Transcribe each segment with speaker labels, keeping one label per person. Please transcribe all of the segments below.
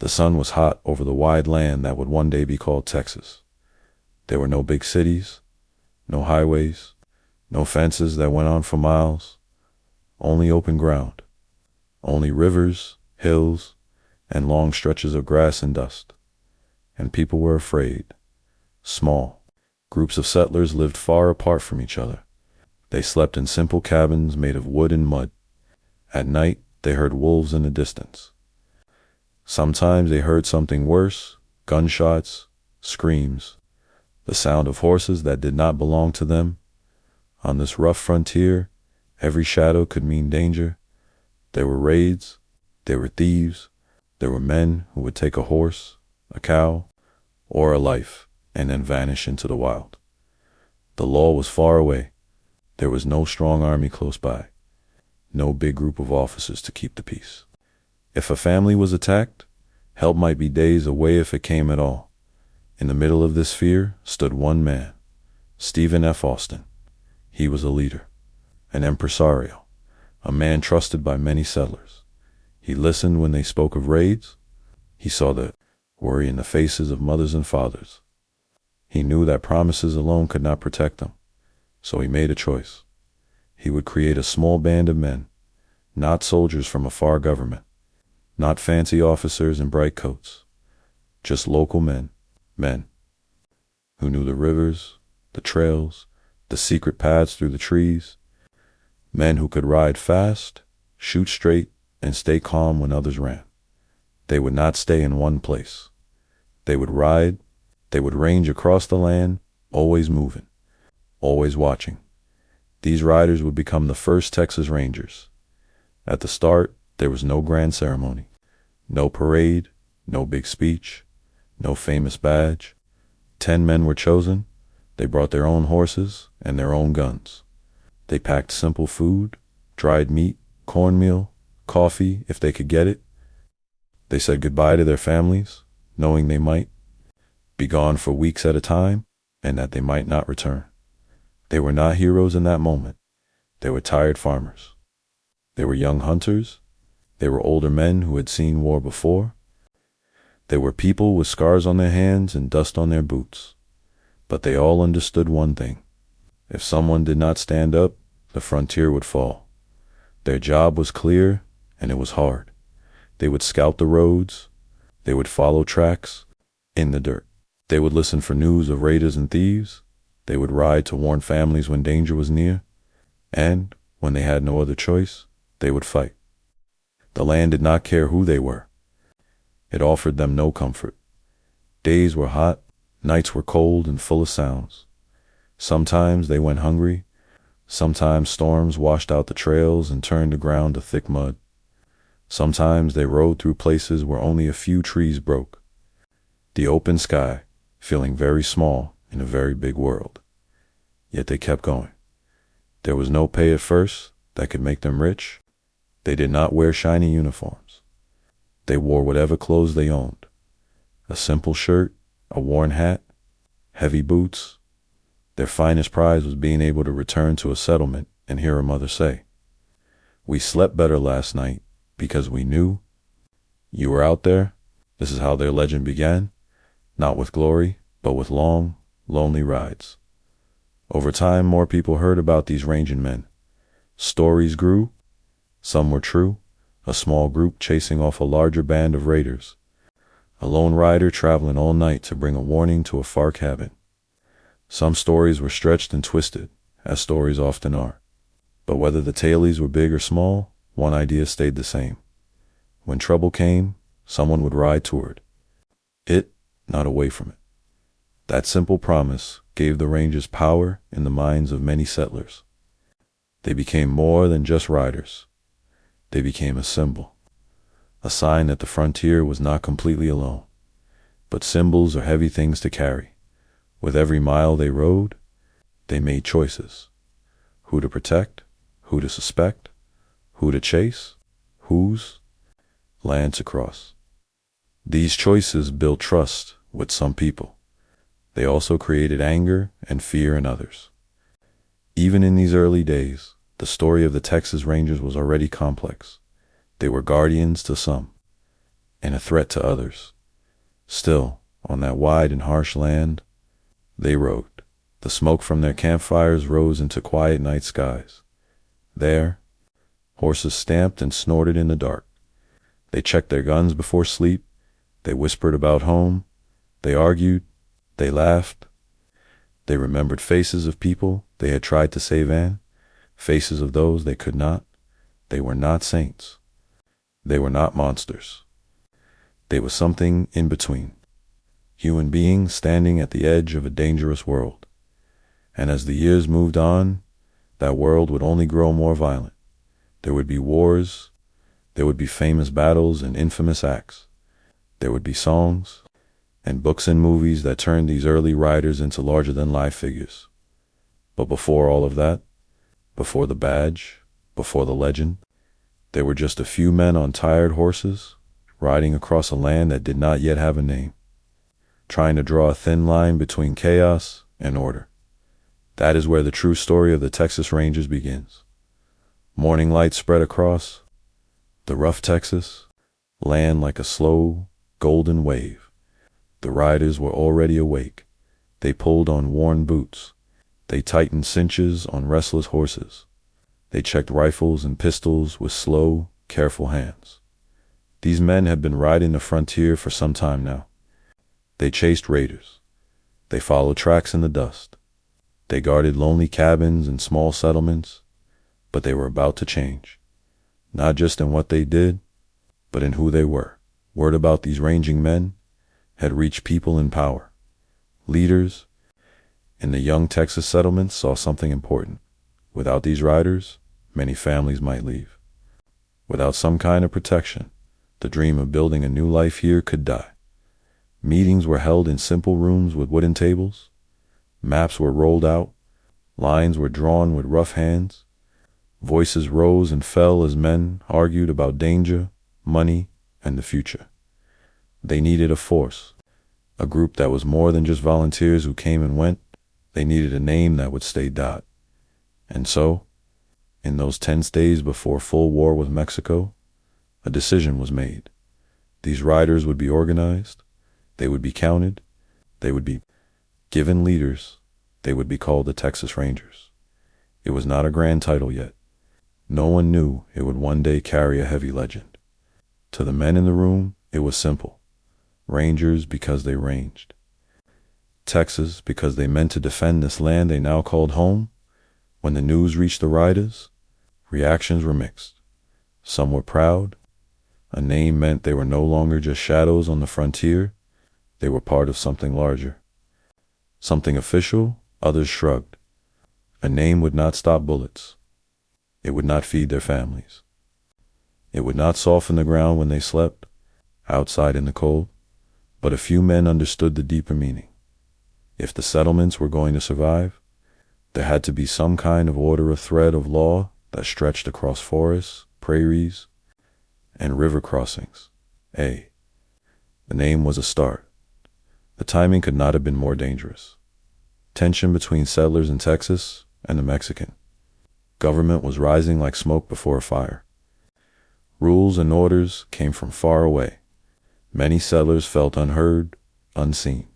Speaker 1: The sun was hot over the wide land that would one day be called Texas. There were no big cities, no highways, no fences that went on for miles, only open ground, only rivers, hills, and long stretches of grass and dust. And people were afraid. Small groups of settlers lived far apart from each other. They slept in simple cabins made of wood and mud. At night, they heard wolves in the distance. Sometimes they heard something worse, gunshots, screams, the sound of horses that did not belong to them. On this rough frontier, every shadow could mean danger. There were raids, there were thieves, there were men who would take a horse, a cow, or a life and then vanish into the wild. The law was far away. There was no strong army close by, no big group of officers to keep the peace. If a family was attacked, help might be days away if it came at all. In the middle of this fear stood one man, Stephen F. Austin. He was a leader, an impresario, a man trusted by many settlers. He listened when they spoke of raids. He saw the worry in the faces of mothers and fathers. He knew that promises alone could not protect them, so he made a choice. He would create a small band of men, not soldiers from a far government, not fancy officers in bright coats, just local men who knew the rivers, the trails, the secret paths through the trees, men who could ride fast, shoot straight, and stay calm when others ran. They would not stay in one place. They would ride, they would range across the land, always moving, always watching. These riders would become the first Texas Rangers. At the start, there was no grand ceremony, no parade, no big speech, no famous badge. 10 men were chosen. They brought their own horses and their own guns. They packed simple food, dried meat, cornmeal, coffee if they could get it. They said goodbye to their families, knowing they might be gone for weeks at a time and that they might not return. They were not heroes in that moment. They were tired farmers. They were young hunters. They were older men who had seen war before. They were people with scars on their hands and dust on their boots. But they all understood one thing. If someone did not stand up, the frontier would fall. Their job was clear, and it was hard. They would scout the roads. They would follow tracks in the dirt. They would listen for news of raiders and thieves. They would ride to warn families when danger was near. And, when they had no other choice, they would fight. The land did not care who they were. It offered them no comfort. Days were hot, nights were cold and full of sounds. Sometimes they went hungry. Sometimes storms washed out the trails and turned the ground to thick mud. Sometimes they rode through places where only a few trees broke. The open sky, feeling very small in a very big world. Yet they kept going. There was no pay at first that could make them rich. They did not wear shiny uniforms. They wore whatever clothes they owned. A simple shirt, a worn hat, heavy boots. Their finest prize was being able to return to a settlement and hear a mother say, "We slept better last night because we knew you were out there." This is how their legend began, not with glory, but with long, lonely rides. Over time, more people heard about these ranging men. Stories grew. Some were true. A small group chasing off a larger band of raiders. A lone rider traveling all night to bring a warning to a far cabin. Some stories were stretched and twisted, as stories often are. But whether the tailies were big or small, one idea stayed the same. When trouble came, someone would ride toward it, not away from it. That simple promise gave the Rangers power in the minds of many settlers. They became more than just riders. They became a symbol, a sign that the frontier was not completely alone. But symbols are heavy things to carry. With every mile they rode, they made choices. Who to protect, who to suspect, who to chase, whose land to cross. These choices built trust with some people. They also created anger and fear in others. Even in these early days, the story of the Texas Rangers was already complex. They were guardians to some. and a threat to others. Still, on that wide and harsh land, they rode. The smoke from their campfires rose into quiet night skies. There, horses stamped and snorted in the dark. They checked their guns before sleep. They whispered about home. They argued. They laughed. They remembered faces of people they had tried to save and faces of those they could not. They were not saints. They were not monsters. They were something in between. Human beings standing at the edge of a dangerous world. And as the years moved on, that world would only grow more violent. There would be wars. There would be famous battles and infamous acts. There would be songs and books and movies that turned these early riders into larger-than-life figures. But before all of that, before the badge, before the legend, there were just a few men on tired horses, riding across a land that did not yet have a name, trying to draw a thin line between chaos and order. That is where the true story of the Texas Rangers begins. Morning light spread across the rough Texas land like a slow, golden wave. The riders were already awake. They pulled on worn boots. They tightened cinches on restless horses. They checked rifles and pistols with slow, careful hands. These men had been riding the frontier for some time now. They chased raiders. They followed tracks in the dust. They guarded lonely cabins and small settlements, but they were about to change. Not just in what they did, but in who they were. Word about these ranging men had reached people in power. Leaders in the young Texas settlements saw something important. Without these riders, many families might leave. Without some kind of protection, the dream of building a new life here could die. Meetings were held in simple rooms with wooden tables. Maps were rolled out. Lines were drawn with rough hands. Voices rose and fell as men argued about danger, money, and the future. They needed a force, a group that was more than just volunteers who came and went. They needed a name that would stay dot. And so, in those tense days before full war with Mexico, a decision was made. These riders would be organized. They would be counted. They would be given leaders. They would be called the Texas Rangers. It was not a grand title yet. No one knew it would one day carry a heavy legend. To the men in the room, it was simple. Rangers because they ranged. Texas because they meant to defend this land they now called home. When the news reached the riders, reactions were mixed. Some were proud. A name meant they were no longer just shadows on the frontier. They were part of something larger. Something official, others shrugged. A name would not stop bullets. It would not feed their families. It would not soften the ground when they slept, outside in the cold. But a few men understood the deeper meaning. If the settlements were going to survive, there had to be some kind of order, a thread of law that stretched across forests, prairies, and river crossings. The name was a start. The timing could not have been more dangerous. Tension between settlers in Texas and the Mexican. Government was rising like smoke before a fire. Rules and orders came from far away. Many settlers felt unheard, unseen.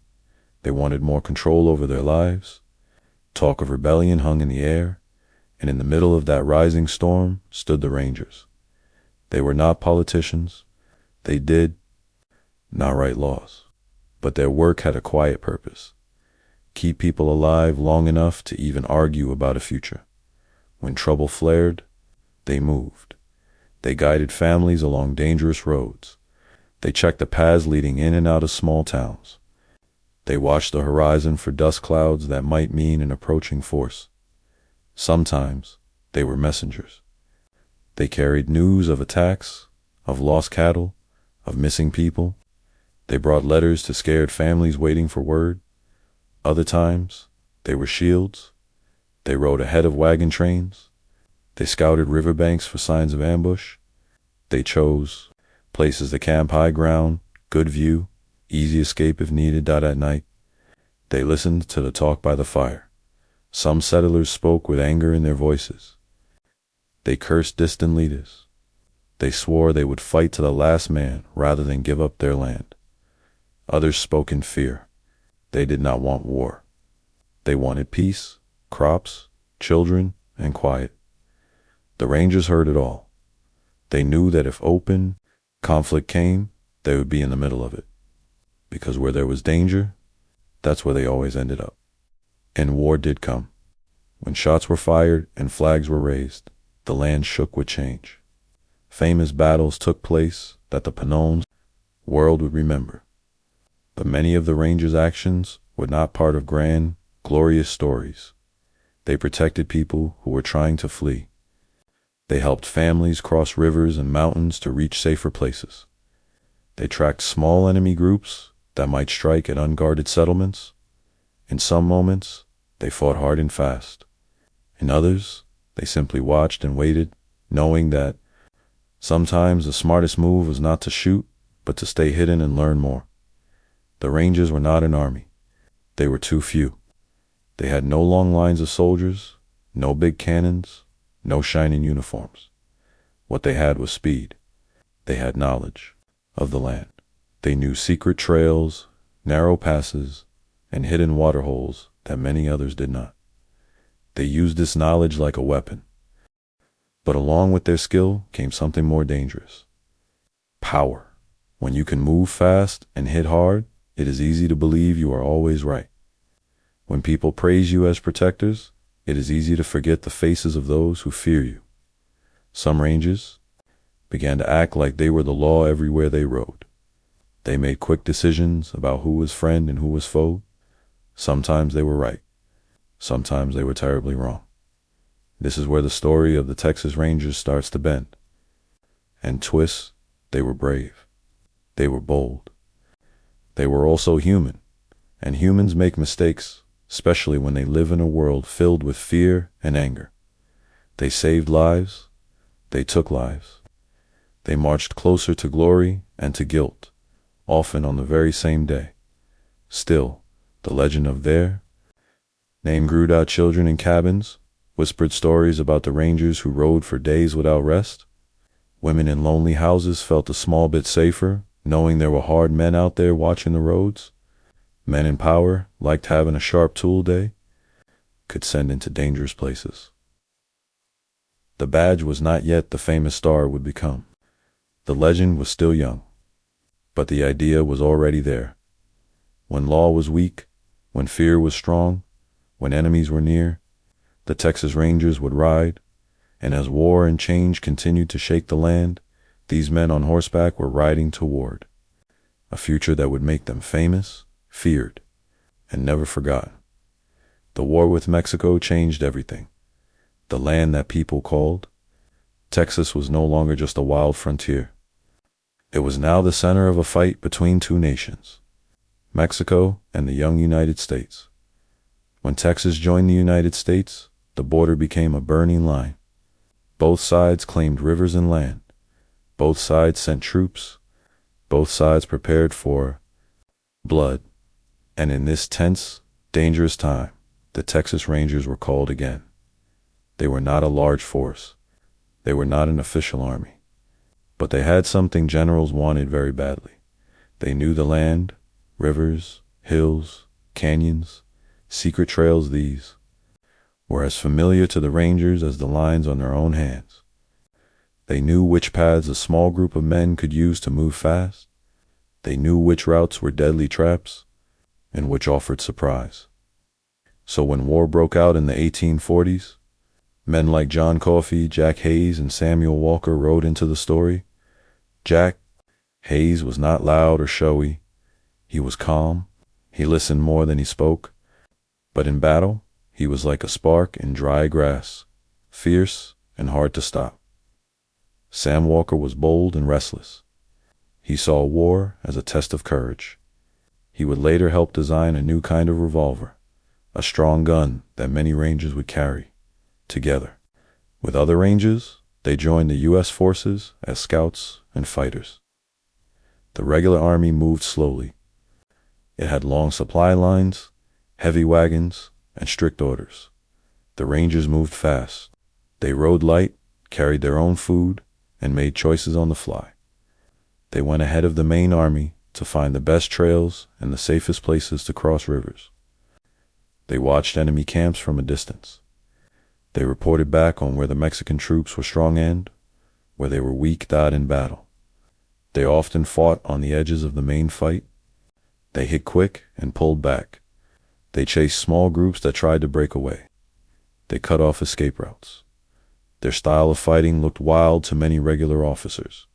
Speaker 1: They wanted more control over their lives. Talk of rebellion hung in the air, and in the middle of that rising storm stood the Rangers. They were not politicians. They did not write laws, but their work had a quiet purpose. Keep people alive long enough to even argue about a future. When trouble flared, they moved. They guided families along dangerous roads. They checked the paths leading in and out of small towns. They watched the horizon for dust clouds that might mean an approaching force. Sometimes they were messengers. They carried news of attacks, of lost cattle, of missing people. They brought letters to scared families waiting for word. Other times, they were shields. They rode ahead of wagon trains. They scouted riverbanks for signs of ambush. They chose places to camp: high ground, good view, easy escape if needed. At night, they listened to the talk by the fire. Some settlers spoke with anger in their voices. They cursed distant leaders. They swore they would fight to the last man rather than give up their land. Others spoke in fear. They did not want war. They wanted peace, crops, children, and quiet. The Rangers heard it all. They knew that if open conflict came, they would be in the middle of it. Because where there was danger, that's where they always ended up. And war did come. When shots were fired and flags were raised, the land shook with change. Famous battles took place that the Panones world would remember. But many of the Rangers' actions were not part of grand, glorious stories. They protected people who were trying to flee. They helped families cross rivers and mountains to reach safer places. They tracked small enemy groups that might strike at unguarded settlements. In some moments, they fought hard and fast. In others, they simply watched and waited, knowing that sometimes the smartest move was not to shoot, but to stay hidden and learn more. The Rangers were not an army. They were too few. They had no long lines of soldiers, no big cannons, no shining uniforms. What they had was speed. They had knowledge of the land. They knew secret trails, narrow passes, and hidden waterholes that many others did not. They used this knowledge like a weapon. But along with their skill came something more dangerous. Power. When you can move fast and hit hard, it is easy to believe you are always right. When people praise you as protectors, it is easy to forget the faces of those who fear you. Some Rangers began to act like they were the law everywhere they rode. They made quick decisions about who was friend and who was foe. Sometimes they were right. Sometimes they were terribly wrong. This is where the story of the Texas Rangers starts to bend. And twist, they were brave. They were bold. They were also human. And humans make mistakes, especially when they live in a world filled with fear and anger. They saved lives. They took lives. They marched closer to glory and to guilt, often on the very same day. Still, the legend of their name grew out children in cabins, whispered stories about the Rangers who rode for days without rest. Women in lonely houses felt a small bit safer, knowing there were hard men out there watching the roads. Men in power liked having a sharp tool day, could send into dangerous places. The badge was not yet the famous star it would become. The legend was still young, but the idea was already there. When law was weak, when fear was strong, when enemies were near, the Texas Rangers would ride, and as war and change continued to shake the land, these men on horseback were riding toward a future that would make them famous, feared, and never forgotten. The war with Mexico changed everything. The land that people called Texas was no longer just a wild frontier. It was now the center of a fight between two nations, Mexico and the young United States. When Texas joined the United States, the border became a burning line. Both sides claimed rivers and land. Both sides sent troops. Both sides prepared for blood. And in this tense, dangerous time, the Texas Rangers were called again. They were not a large force. They were not an official army. But they had something generals wanted very badly. They knew the land, rivers, hills, canyons, secret trails. These were as familiar to the Rangers as the lines on their own hands. They knew which paths a small group of men could use to move fast. They knew which routes were deadly traps and which offered surprise. So when war broke out in the 1840s, men like John Coffey, Jack Hayes, and Samuel Walker rode into the story. Jack Hayes was not loud or showy. He was calm. He listened more than he spoke. But in battle, he was like a spark in dry grass, fierce and hard to stop. Sam Walker was bold and restless. He saw war as a test of courage. He would later help design a new kind of revolver, a strong gun that many Rangers would carry together. With other Rangers, they joined the U.S. forces as scouts and fighters. The regular army moved slowly. It had long supply lines, heavy wagons, and strict orders. The Rangers moved fast. They rode light, carried their own food, and made choices on the fly. They went ahead of the main army to find the best trails and the safest places to cross rivers. They watched enemy camps from a distance. They reported back on where the Mexican troops were strong and where they were weak-died in battle. They often fought on the edges of the main fight. They hit quick and pulled back. They chased small groups that tried to break away. They cut off escape routes. Their style of fighting looked wild to many regular officers.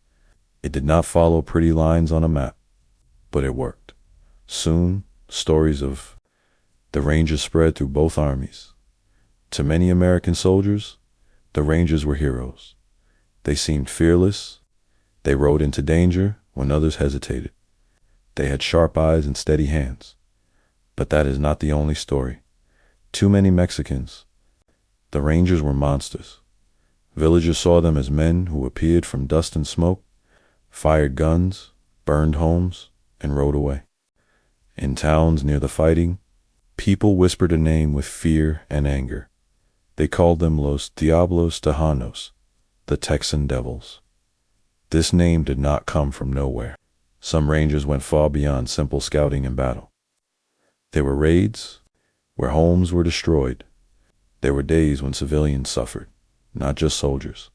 Speaker 1: It did not follow pretty lines on a map, but it worked. Soon, stories of the Rangers spread through both armies. To many American soldiers, the Rangers were heroes. They seemed fearless. They rode into danger when others hesitated. They had sharp eyes and steady hands. But that is not the only story. Too many Mexicans. The Rangers were monsters. Villagers saw them as men who appeared from dust and smoke, fired guns, burned homes, and rode away. In towns near the fighting, people whispered a name with fear and anger. They called them Los Diablos Tejanos, the Texan Devils. This name did not come from nowhere. Some Rangers went far beyond simple scouting and battle. There were raids where homes were destroyed. There were days when civilians suffered, not just soldiers.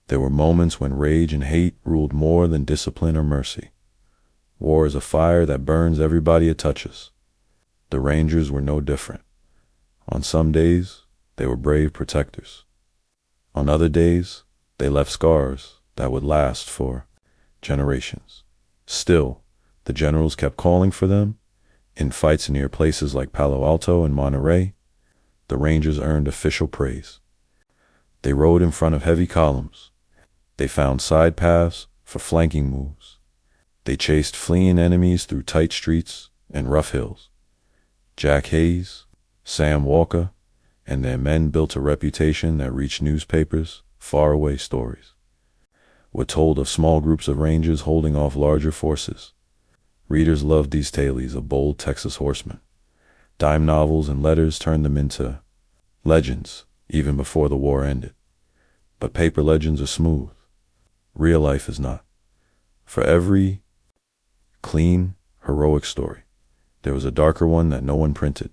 Speaker 1: There were moments when rage and hate ruled more than discipline or mercy. War is a fire that burns everybody it touches. The Rangers were no different. On some days, they were brave protectors. On other days, they left scars that would last for generations. Still, the generals kept calling for them. In fights near places like Palo Alto and Monterey, the Rangers earned official praise. They rode in front of heavy columns. They found side paths for flanking moves. They chased fleeing enemies through tight streets and rough hills. Jack Hayes, Sam Walker, and their men built a reputation that reached newspapers, faraway stories were told of small groups of Rangers holding off larger forces. Readers loved these tales of bold Texas horsemen. Dime novels and letters turned them into legends even before the war ended. But paper legends are smooth. Real life is not. For every clean, heroic story, there was a darker one that no one printed.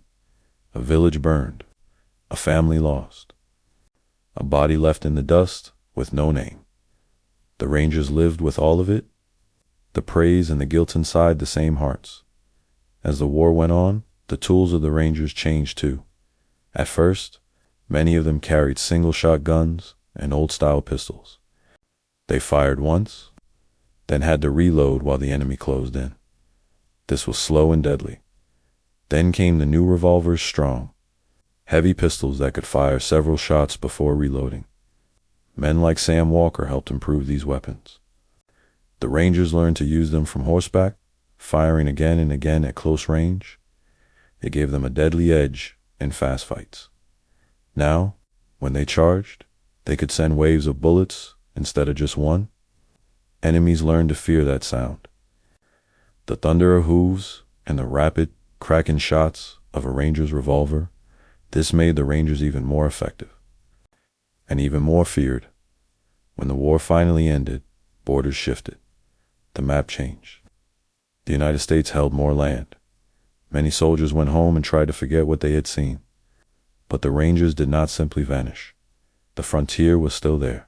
Speaker 1: A village burned, a family lost, a body left in the dust with no name. The Rangers lived with all of it, the praise and the guilt inside the same hearts. As the war went on, the tools of the Rangers changed too. At first, many of them carried single-shot guns and old-style pistols. They fired once, then had to reload while the enemy closed in. This was slow and deadly. Then came the new revolvers, strong, heavy pistols that could fire several shots before reloading. Men like Sam Walker helped improve these weapons. The Rangers learned to use them from horseback, firing again and again at close range. It gave them a deadly edge in fast fights. Now, when they charged, they could send waves of bullets instead of just one. Enemies learned to fear that sound. The thunder of hooves and the rapid, cracking shots of a Ranger's revolver, this made the Rangers even more effective. And even more feared. When the war finally ended, borders shifted. The map changed. The United States held more land. Many soldiers went home and tried to forget what they had seen. But the Rangers did not simply vanish. The frontier was still there.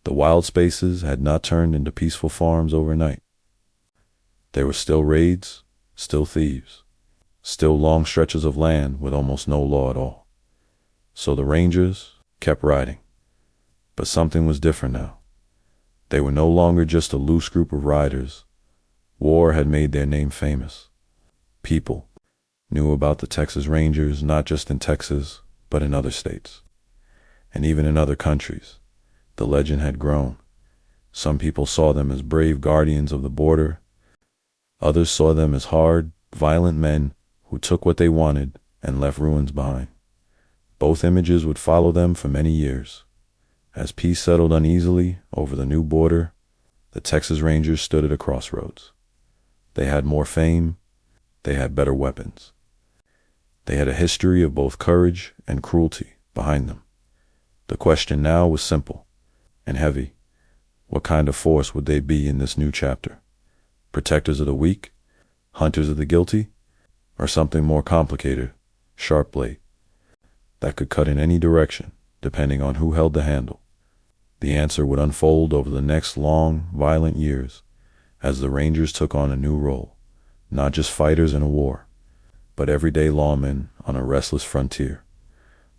Speaker 1: The wild spaces had not turned into peaceful farms overnight. There were still raids, still thieves, still long stretches of land with almost no law at all. So the Rangers kept riding. But something was different now. They were no longer just a loose group of riders. War had made their name famous. People knew about the Texas Rangers not just in Texas, but in other states. And even in other countries. The legend had grown. Some people saw them as brave guardians of the border. Others saw them as hard, violent men who took what they wanted and left ruins behind. Both images would follow them for many years. As peace settled uneasily over the new border, the Texas Rangers stood at a crossroads. They had more fame. They had better weapons. They had a history of both courage and cruelty behind them. The question now was simple and heavy. What kind of force would they be in this new chapter? Protectors of the weak? Hunters of the guilty? Or something more complicated, sharp blade, that could cut in any direction, depending on who held the handle? The answer would unfold over the next long, violent years, as the Rangers took on a new role, not just fighters in a war, but everyday lawmen on a restless frontier.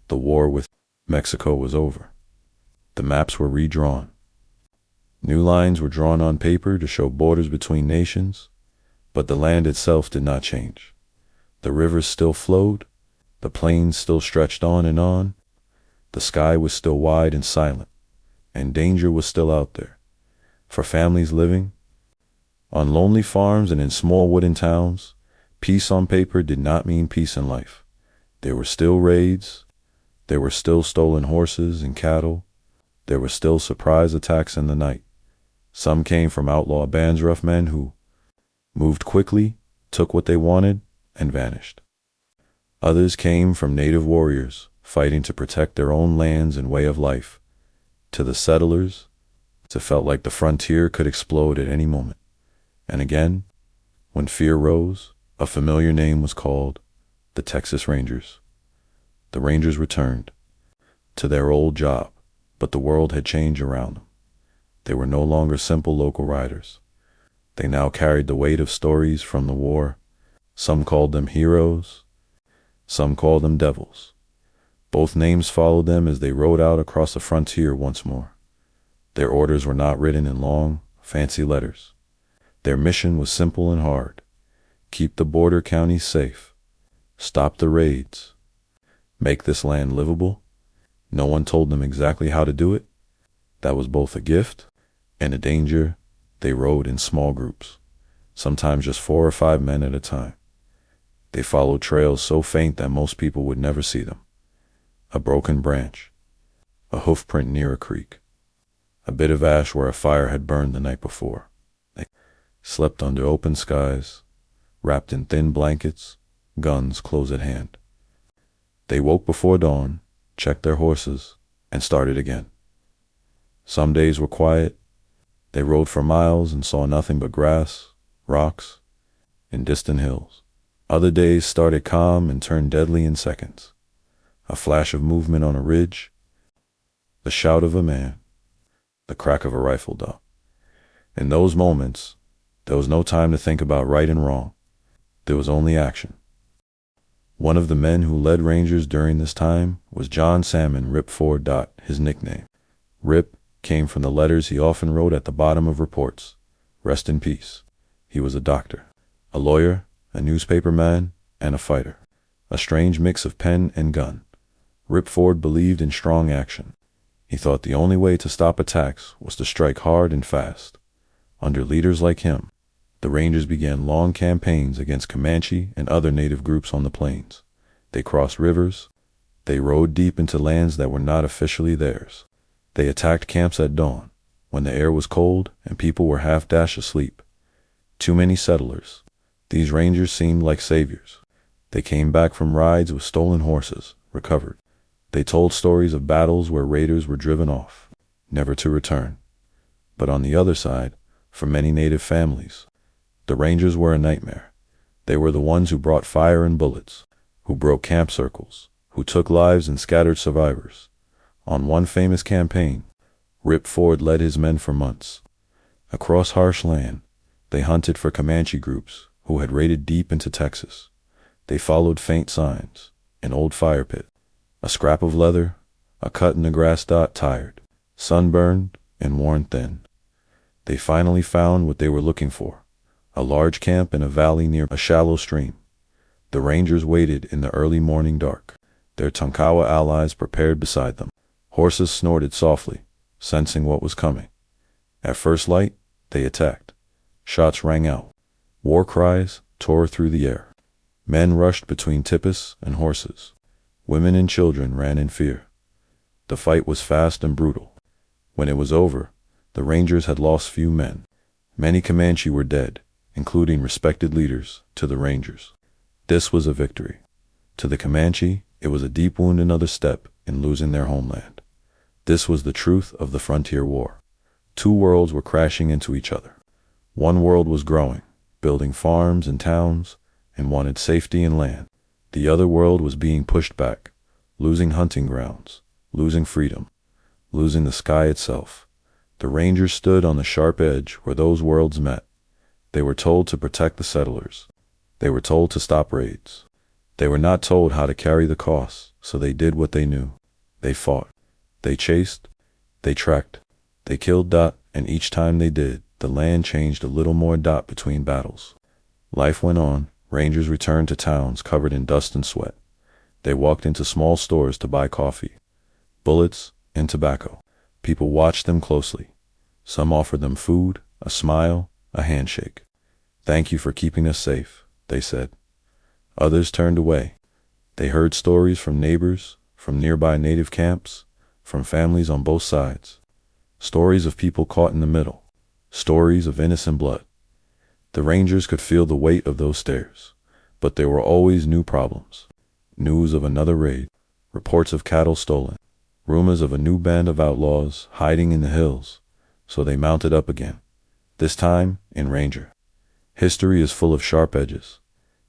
Speaker 1: The war with Mexico was over. The maps were redrawn. New lines were drawn on paper to show borders between nations, but the land itself did not change. The rivers still flowed, the plains still stretched on and on, the sky was still wide and silent, and danger was still out there. For families living on lonely farms and in small wooden towns, peace on paper did not mean peace in life. There were still raids, there were still stolen horses and cattle, there were still surprise attacks in the night. Some came from outlaw bands, rough men who moved quickly, took what they wanted, and vanished. Others came from native warriors, fighting to protect their own lands and way of life. To the settlers, it felt like the frontier could explode at any moment. And again, when fear rose, a familiar name was called: the Texas Rangers. The Rangers returned to their old job, but the world had changed around them. They were no longer simple local riders. They now carried the weight of stories from the war. Some called them heroes, some called them devils. Both names followed them as they rode out across the frontier once more. Their orders were not written in long, fancy letters. Their mission was simple and hard: keep the border counties safe, stop the raids, make this land livable. No one told them exactly how to do it. That was both a gift and a danger. They rode in small groups, sometimes just 4 or 5 men at a time. They followed trails so faint that most people would never see them. A broken branch, a hoof print near a creek, a bit of ash where a fire had burned the night before. They slept under open skies, wrapped in thin blankets, guns close at hand. They woke before dawn, checked their horses, and started again. Some days were quiet. They rode for miles and saw nothing but grass, rocks, and distant hills. Other days started calm and turned deadly in seconds. A flash of movement on a ridge, the shout of a man, the crack of a rifle dot. In those moments, there was no time to think about right and wrong. There was only action. One of the men who led Rangers during this time was John Salmon, Rip Ford. His nickname, Rip, came from the letters he often wrote at the bottom of reports. Rest in peace. He was a doctor, a lawyer, a newspaper man, and a fighter. A strange mix of pen and gun. Rip Ford believed in strong action. He thought the only way to stop attacks was to strike hard and fast. Under leaders like him, the Rangers began long campaigns against Comanche and other native groups on the plains. They crossed rivers. They rode deep into lands that were not officially theirs. They attacked camps at dawn, when the air was cold and people were half-dashed asleep. Too many settlers. These Rangers seemed like saviors. They came back from rides with stolen horses, recovered. They told stories of battles where raiders were driven off, never to return. But on the other side, for many native families, the Rangers were a nightmare. They were the ones who brought fire and bullets, who broke camp circles, who took lives and scattered survivors. On one famous campaign, Rip Ford led his men for months. Across harsh land, they hunted for Comanche groups who had raided deep into Texas. They followed faint signs: an old fire pit, a scrap of leather, a cut in the grass. Tired, sunburned, and worn thin, they finally found what they were looking for: a large camp in a valley near a shallow stream. The Rangers waited in the early morning dark, their Tonkawa allies prepared beside them. Horses snorted softly, sensing what was coming. At first light, they attacked. Shots rang out. War cries tore through the air. Men rushed between tippis and horses. Women and children ran in fear. The fight was fast and brutal. When it was over, the Rangers had lost few men. Many Comanche were dead, including respected leaders to the Rangers. This was a victory. To the Comanche, it was a deep wound, another step in losing their homeland. This was the truth of the frontier war. Two worlds were crashing into each other. One world was growing, building farms and towns, and wanted safety and land. The other world was being pushed back, losing hunting grounds, losing freedom, losing the sky itself. The Rangers stood on the sharp edge where those worlds met. They were told to protect the settlers. They were told to stop raids. They were not told how to carry the costs, so they did what they knew. They fought. They chased. They tracked. They killed. And each time they did, the land changed a little more. Between battles. Life went on. Rangers returned to towns covered in dust and sweat. They walked into small stores to buy coffee, bullets, and tobacco. People watched them closely. Some offered them food, a smile, a handshake. "Thank you for keeping us safe," they said. Others turned away. They heard stories from neighbors, from nearby native camps, from families on both sides. Stories of people caught in the middle. Stories of innocent blood. The Rangers could feel the weight of those stares, but there were always new problems. News of another raid, reports of cattle stolen, rumors of a new band of outlaws hiding in the hills, so they mounted up again, this time in Ranger. History is full of sharp edges.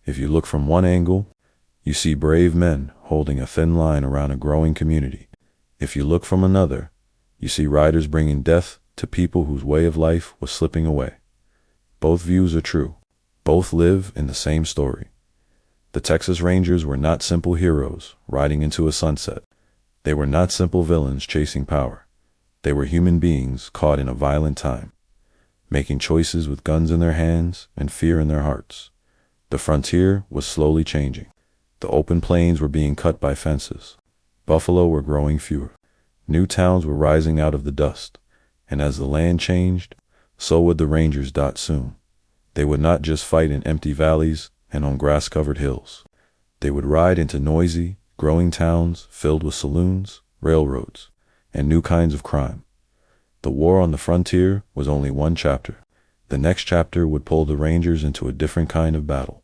Speaker 1: If you look from one angle, you see brave men holding a thin line around a growing community. If you look from another, you see riders bringing death to people whose way of life was slipping away. Both views are true. Both live in the same story. The Texas Rangers were not simple heroes riding into a sunset. They were not simple villains chasing power. They were human beings caught in a violent time, making choices with guns in their hands and fear in their hearts. The frontier was slowly changing. The open plains were being cut by fences. Buffalo were growing fewer. New towns were rising out of the dust. And as the land changed, so would the Rangers. Soon. They would not just fight in empty valleys and on grass-covered hills. They would ride into noisy, growing towns filled with saloons, railroads, and new kinds of crime. The war on the frontier was only one chapter. The next chapter would pull the Rangers into a different kind of battle.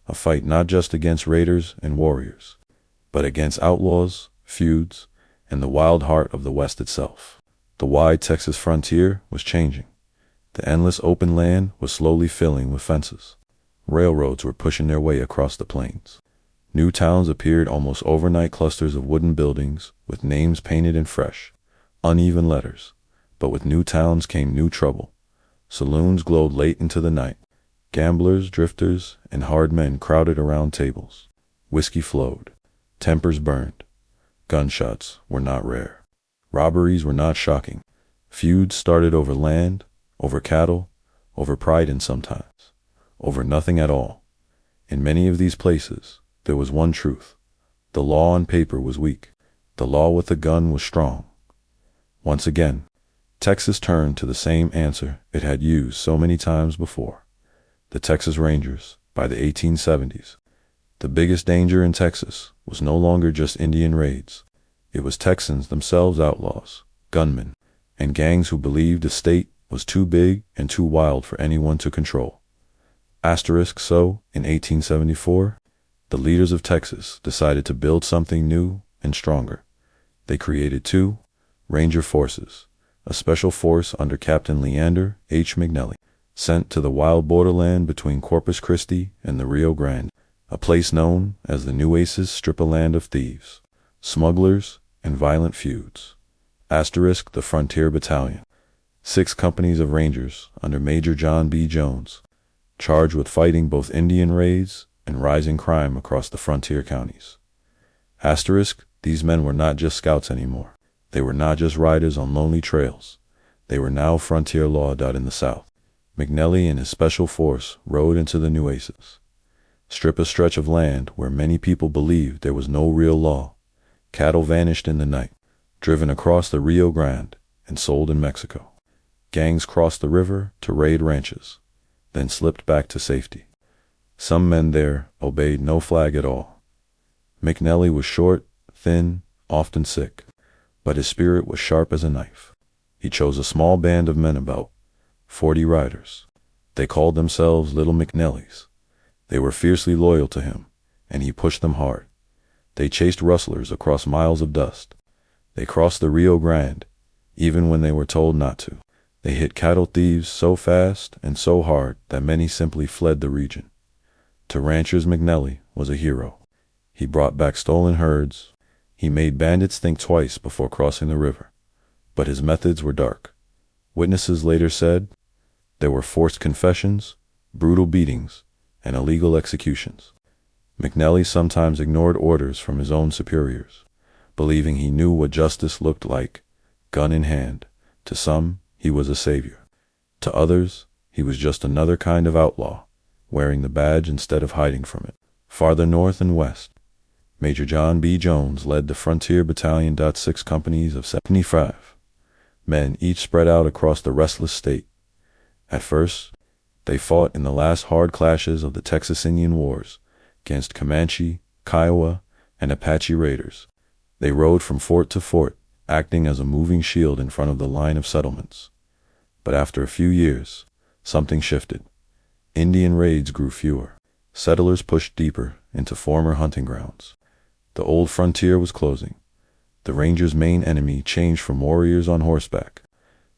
Speaker 1: A fight not just against raiders and warriors, but against outlaws, feuds, and the wild heart of the West itself. The wide Texas frontier was changing. The endless open land was slowly filling with fences. Railroads were pushing their way across the plains. New towns appeared, almost overnight clusters of wooden buildings with names painted in fresh, uneven letters. But with new towns came new trouble. Saloons glowed late into the night. Gamblers, drifters, and hard men crowded around tables. Whiskey flowed. Tempers burned. Gunshots were not rare. Robberies were not shocking. Feuds started over land, over cattle, over pride, and sometimes over nothing at all. In many of these places, there was one truth. The law on paper was weak. The law with the gun was strong. Once again, Texas turned to the same answer it had used so many times before. The Texas Rangers, by the 1870s. The biggest danger in Texas was no longer just Indian raids. It was Texans themselves, outlaws, gunmen, and gangs who believed the state was too big and too wild for anyone to control. So, in 1874, the leaders of Texas decided to build something new and stronger. They created two Ranger forces, a special force under Captain Leander H. McNelly, sent to the wild borderland between Corpus Christi and the Rio Grande, a place known as the Nueces Strip, a land of thieves, smugglers, and violent feuds. The Frontier Battalion, 6 companies of Rangers under Major John B. Jones, charged with fighting both Indian raids and rising crime across the frontier counties. These men were not just scouts anymore. They were not just riders on lonely trails. They were now frontier law. In the South, McNelly and his special force rode into the Nueces, strip a stretch of land where many people believed there was no real law. Cattle vanished in the night, driven across the Rio Grande and sold in Mexico. Gangs crossed the river to raid ranches, then slipped back to safety. Some men there obeyed no flag at all. McNelly was short, thin, often sick, but his spirit was sharp as a knife. He chose a small band of men, about 40 riders. They called themselves Little McNellys. They were fiercely loyal to him, and he pushed them hard. They chased rustlers across miles of dust. They crossed the Rio Grande, even when they were told not to. They hit cattle thieves so fast and so hard that many simply fled the region. To ranchers, McNelly was a hero. He brought back stolen herds. He made bandits think twice before crossing the river. But his methods were dark. Witnesses later said there were forced confessions, brutal beatings, and illegal executions. McNelly sometimes ignored orders from his own superiors, believing he knew what justice looked like, gun in hand. To some, he was a savior. To others, he was just another kind of outlaw, wearing the badge instead of hiding from it. Farther north and west, Major John B. Jones led the Frontier Battalion. 6 companies of 75 men, each spread out across the restless state. At first, they fought in the last hard clashes of the Texas Indian Wars against Comanche, Kiowa, and Apache raiders. They rode from fort to fort, acting as a moving shield in front of the line of settlements. But after a few years, something shifted. Indian raids grew fewer. Settlers pushed deeper into former hunting grounds. The old frontier was closing. The Rangers' main enemy changed from warriors on horseback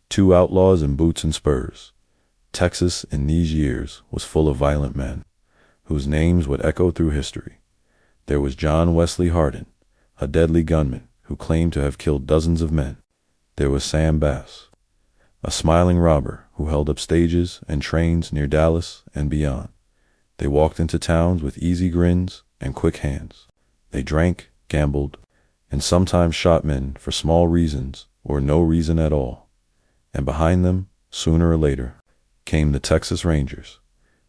Speaker 1: to outlaws in boots and spurs. Texas in these years was full of violent men, whose names would echo through history. There was John Wesley Hardin, a deadly gunman who claimed to have killed dozens of men. There was Sam Bass, a smiling robber who held up stages and trains near Dallas and beyond. They walked into towns with easy grins and quick hands. They drank, gambled, and sometimes shot men for small reasons or no reason at all. And behind them, sooner or later, came the Texas Rangers.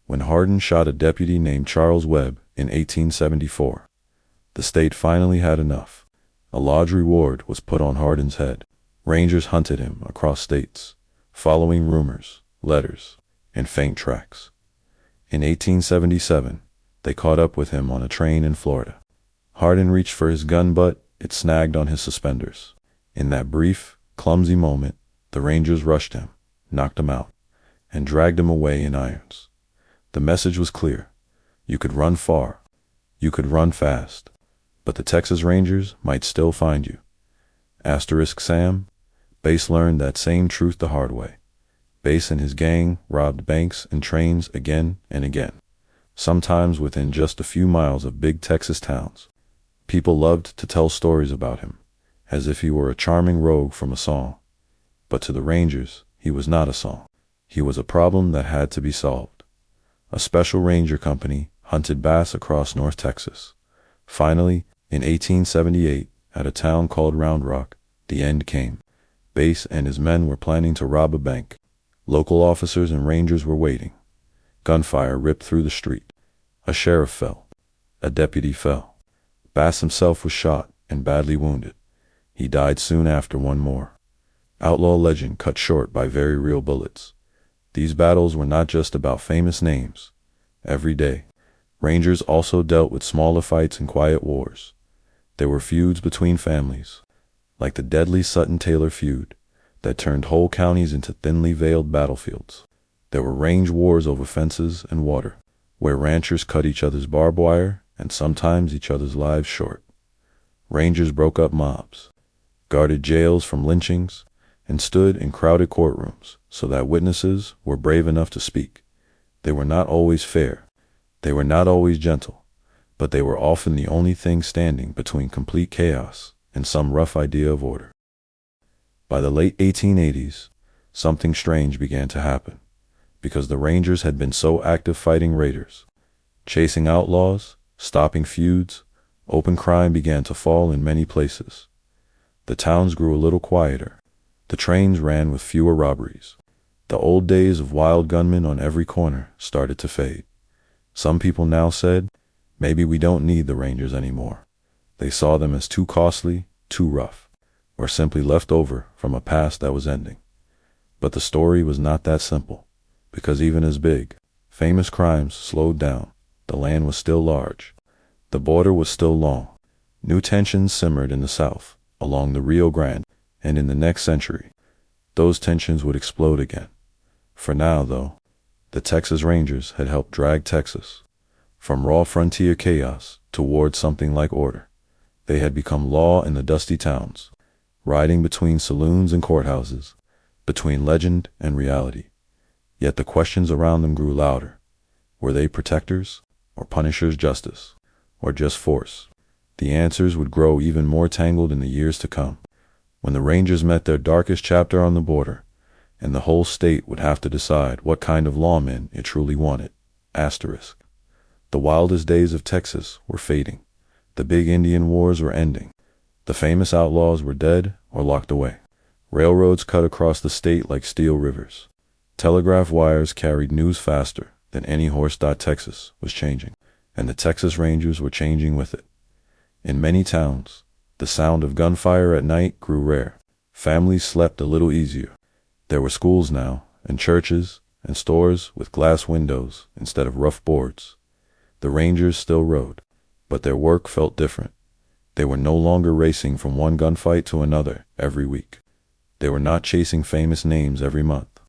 Speaker 1: When Hardin shot a deputy named Charles Webb in 1874, the state finally had enough. A large reward was put on Hardin's head. Rangers hunted him across states, following rumors, letters, and faint tracks. In 1877, they caught up with him on a train in Florida. Hardin reached for his gun, but it snagged on his suspenders. In that brief, clumsy moment, the Rangers rushed him, knocked him out, and dragged him away in irons. The message was clear. You could run far. You could run fast. But the Texas Rangers might still find you. Asterisk Sam. Bass learned that same truth the hard way. Bass and his gang robbed banks and trains again and again, sometimes within just a few miles of big Texas towns. People loved to tell stories about him, as if he were a charming rogue from a song. But to the Rangers, he was not a song. He was a problem that had to be solved. A special ranger company hunted bass across North Texas. Finally, in 1878, at a town called Round Rock, the end came. Bass and his men were planning to rob a bank. Local officers and rangers were waiting. Gunfire ripped through the street. A sheriff fell. A deputy fell. Bass himself was shot and badly wounded. He died soon after one more. Outlaw legend cut short by very real bullets. These battles were not just about famous names. Every day, Rangers also dealt with smaller fights and quiet wars. There were feuds between families, like the deadly Sutton-Taylor feud that turned whole counties into thinly veiled battlefields. There were range wars over fences and water, where ranchers cut each other's barbed wire and sometimes each other's lives short. Rangers broke up mobs, guarded jails from lynchings, and stood in crowded courtrooms so that witnesses were brave enough to speak. They were not always fair. They were not always gentle, but they were often the only thing standing between complete chaos and some rough idea of order. By the late 1880s, something strange began to happen, because the Rangers had been so active fighting raiders, chasing outlaws, stopping feuds. Open crime began to fall in many places. The towns grew a little quieter. The trains ran with fewer robberies. The old days of wild gunmen on every corner started to fade. Some people now said, maybe we don't need the Rangers anymore. They saw them as too costly, too rough, or simply left over from a past that was ending. But the story was not that simple, because even as big, famous crimes slowed down. The land was still large. The border was still long. New tensions simmered in the South, along the Rio Grande, and in the next century, those tensions would explode again. For now, though, the Texas Rangers had helped drag Texas from raw frontier chaos toward something like order. They had become law in the dusty towns, riding between saloons and courthouses, between legend and reality. Yet the questions around them grew louder. Were they protectors, or punishers justice, or just force? The answers would grow even more tangled in the years to come, when the Rangers met their darkest chapter on the border, and the whole state would have to decide what kind of lawmen it truly wanted. Asterisk. The wildest days of Texas were fading. The big Indian wars were ending. The famous outlaws were dead or locked away. Railroads cut across the state like steel rivers. Telegraph wires carried news faster than any horse. Texas was changing, and the Texas Rangers were changing with it. In many towns, the sound of gunfire at night grew rare. Families slept a little easier. There were schools now, and churches, and stores with glass windows instead of rough boards. The Rangers still rode, but their work felt different. They were no longer racing from one gunfight to another every week. They were not chasing famous names every month.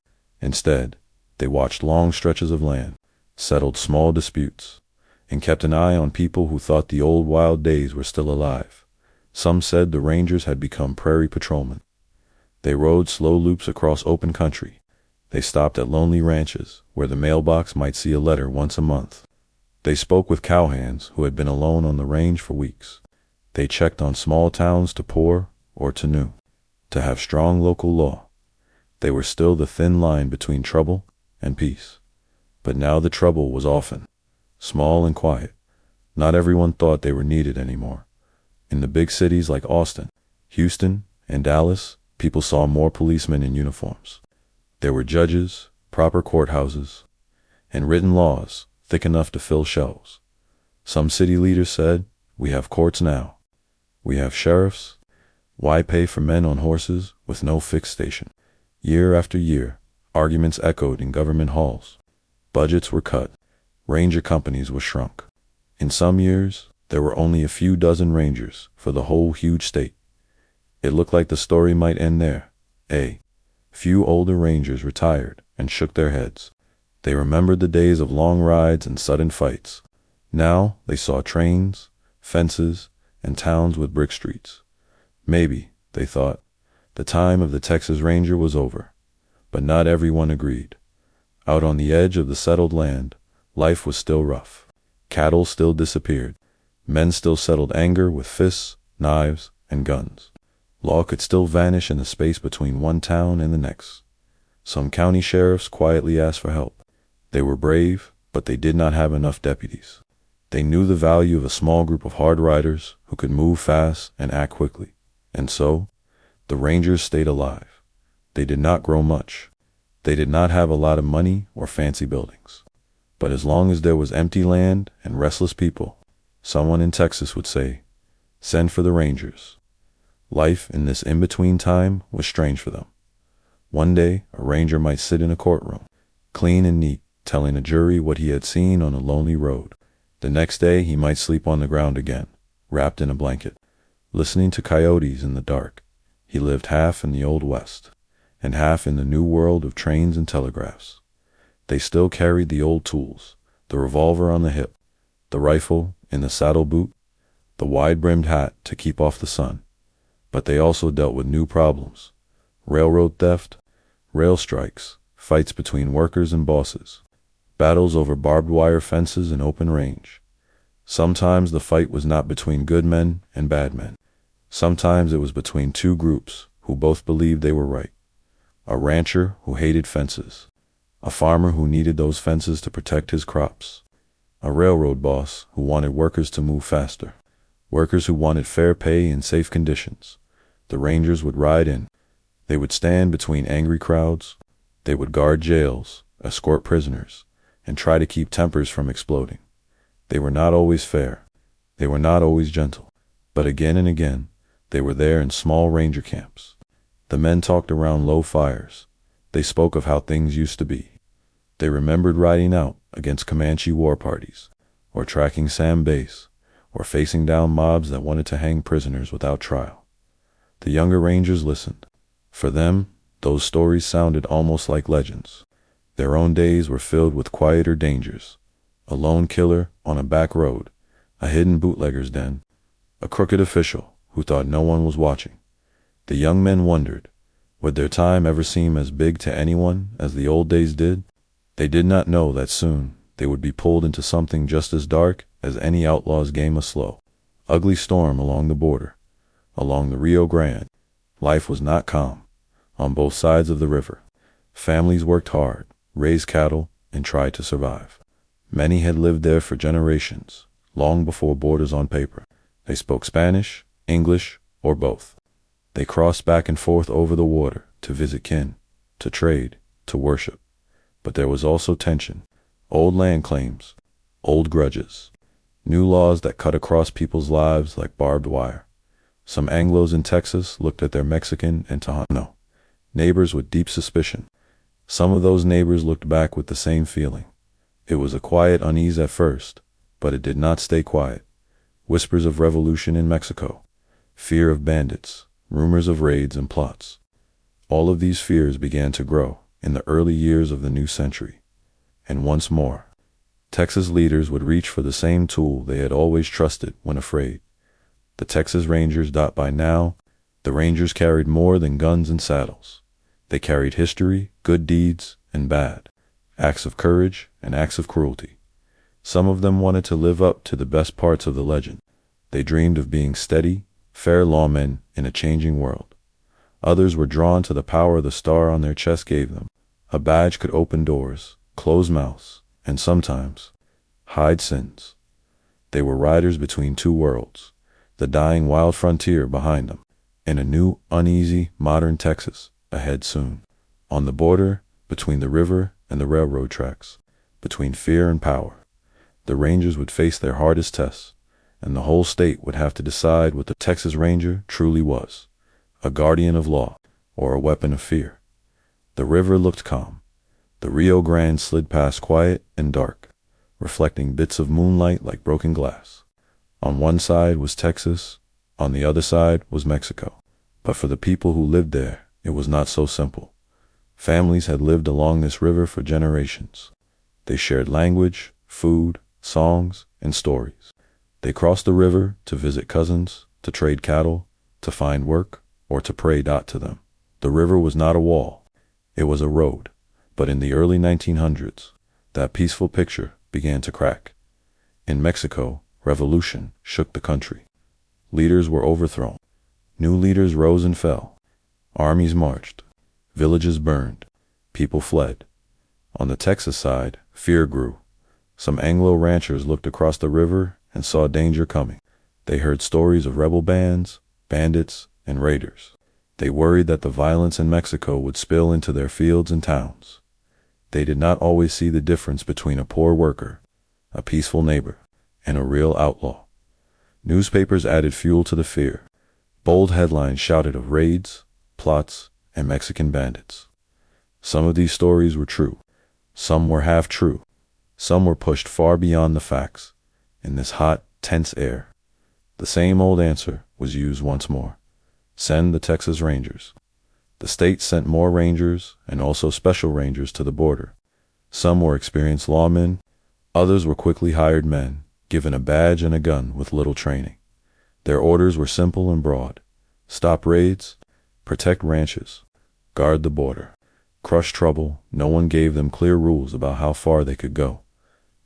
Speaker 1: Instead, they watched long stretches of land, settled small disputes, and kept an eye on people who thought the old wild days were still alive. Some said the Rangers had become prairie patrolmen. They rode slow loops across open country. They stopped at lonely ranches where the mailbox might see a letter once a month. They spoke with cowhands who had been alone on the range for weeks. They checked on small towns to poor or to new, to have strong local law. They were still the thin line between trouble and peace. But now the trouble was often small and quiet. Not everyone thought they were needed anymore. In the big cities like Austin, Houston, and Dallas, people saw more policemen in uniforms. There were judges, proper courthouses, and written laws thick enough to fill shelves. Some city leaders said, "We have courts now. We have sheriffs. Why pay for men on horses with no fixed station?" Year after year, arguments echoed in government halls. Budgets were cut. Ranger companies were shrunk. In some years, there were only a few dozen rangers for the whole huge state. It looked like the story might end there. A few older rangers retired and shook their heads. They remembered the days of long rides and sudden fights. Now they saw trains, fences, and towns with brick streets. Maybe, they thought, the time of the Texas Ranger was over. But not everyone agreed. Out on the edge of the settled land, life was still rough. Cattle still disappeared. Men still settled anger with fists, knives, and guns. Law could still vanish in the space between one town and the next. Some county sheriffs quietly asked for help. They were brave, but they did not have enough deputies. They knew the value of a small group of hard riders who could move fast and act quickly. And so, the Rangers stayed alive. They did not grow much. They did not have a lot of money or fancy buildings. But as long as there was empty land and restless people, someone in Texas would say, "Send for the Rangers." Life in this in-between time was strange for them. One day, a ranger might sit in a courtroom, clean and neat, telling a jury what he had seen on a lonely road. The next day, he might sleep on the ground again, wrapped in a blanket, listening to coyotes in the dark. He lived half in the Old West, and half in the new world of trains and telegraphs. They still carried the old tools, the revolver on the hip, the rifle in the saddle boot, the wide-brimmed hat to keep off the sun. But they also dealt with new problems: railroad theft, rail strikes, fights between workers and bosses, battles over barbed wire fences and open range. Sometimes the fight was not between good men and bad men. Sometimes it was between two groups who both believed they were right. A rancher who hated fences, a farmer who needed those fences to protect his crops, a railroad boss who wanted workers to move faster, workers who wanted fair pay and safe conditions. The Rangers would ride in. They would stand between angry crowds. They would guard jails, escort prisoners, and try to keep tempers from exploding. They were not always fair. They were not always gentle. But again and again, they were there in small ranger camps. The men talked around low fires. They spoke of how things used to be. They remembered riding out against Comanche war parties, or tracking Sam Base, or facing down mobs that wanted to hang prisoners without trial. The younger Rangers listened. For them, those stories sounded almost like legends. Their own days were filled with quieter dangers: a lone killer on a back road, a hidden bootlegger's den, a crooked official who thought no one was watching. The young men wondered, Would their time ever seem as big to anyone as the old days did? They did not know that soon they would be pulled into something just as dark as any outlaw's game of slow. Ugly storm along the border, along the Rio Grande. Life was not calm. On both sides of the river, families worked hard, raised cattle, and tried to survive. Many had lived there for generations, long before borders on paper. They spoke Spanish, English, or both. They crossed back and forth over the water to visit kin, to trade, to worship. But there was also tension, old land claims, old grudges, new laws that cut across people's lives like barbed wire. Some Anglos in Texas looked at their Mexican and Tejano neighbors with deep suspicion. Some of those neighbors looked back with the same feeling. It was a quiet unease at first, but it did not stay quiet. Whispers of revolution in Mexico, fear of bandits, rumors of raids and plots. All of these fears began to grow in the early years of the new century. And once more, Texas leaders would reach for the same tool they had always trusted when afraid. The Texas Rangers. By now, the Rangers carried more than guns and saddles. They carried history, good deeds, and bad, acts of courage and acts of cruelty. Some of them wanted to live up to the best parts of the legend. They dreamed of being steady, fair lawmen in a changing world. Others were drawn to the power the star on their chest gave them. A badge could open doors, close mouths, and sometimes hide sins. They were riders between two worlds, the dying wild frontier behind them, and a new, uneasy, modern Texas ahead soon. On the border, between the river and the railroad tracks, between fear and power, the Rangers would face their hardest tests, and the whole state would have to decide what the Texas Ranger truly was, a guardian of law or a weapon of fear. The river looked calm. The Rio Grande slid past quiet and dark, reflecting bits of moonlight like broken glass. On one side was Texas, on the other side was Mexico. But for the people who lived there, it was not so simple. Families had lived along this river for generations. They shared language, food, songs, and stories. They crossed the river to visit cousins, to trade cattle, to find work, or to pray to them. The river was not a wall. It was a road. But in the early 1900s, that peaceful picture began to crack. In Mexico, revolution shook the country. Leaders were overthrown. New leaders rose and fell. Armies marched. Villages burned. People fled. On the Texas side, fear grew. Some Anglo ranchers looked across the river and saw danger coming. They heard stories of rebel bands, bandits, and raiders. They worried that the violence in Mexico would spill into their fields and towns. They did not always see the difference between a poor worker, a peaceful neighbor, and a real outlaw. Newspapers added fuel to the fear. Bold headlines shouted of raids, plots, and Mexican bandits. Some of these stories were true. Some were half true. Some were pushed far beyond the facts. In this hot, tense air, the same old answer was used once more. Send the Texas Rangers. The state sent more Rangers and also special Rangers to the border. Some were experienced lawmen. Others were quickly hired men, given a badge and a gun with little training. Their orders were simple and broad. Stop raids, protect ranches, guard the border, crush trouble. No one gave them clear rules about how far they could go.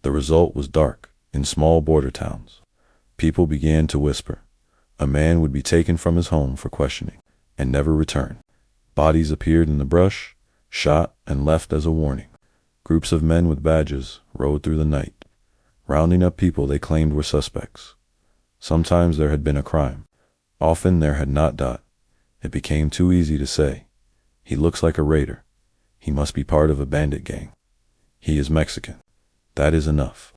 Speaker 1: The result was dark in small border towns. People began to whisper. A man would be taken from his home for questioning and never return. Bodies appeared in the brush, shot and left as a warning. Groups of men with badges rode through the night, rounding up people they claimed were suspects. Sometimes there had been a crime. Often there had not. It became too easy to say, he looks like a raider. He must be part of a bandit gang. He is Mexican. That is enough.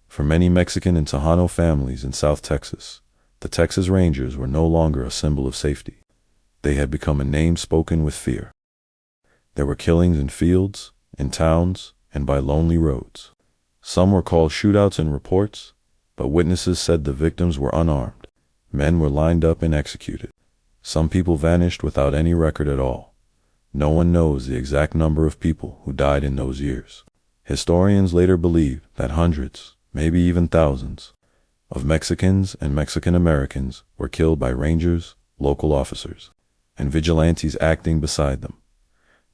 Speaker 1: For many Mexican and Tejano families in South Texas, the Texas Rangers were no longer a symbol of safety. They had become a name spoken with fear. There were killings in fields, in towns, and by lonely roads. Some were called shootouts in reports, but witnesses said the victims were unarmed. Men were lined up and executed. Some people vanished without any record at all. No one knows the exact number of people who died in those years. Historians later believe that hundreds, maybe even thousands, of Mexicans and Mexican Americans were killed by Rangers, local officers. and vigilantes acting beside them.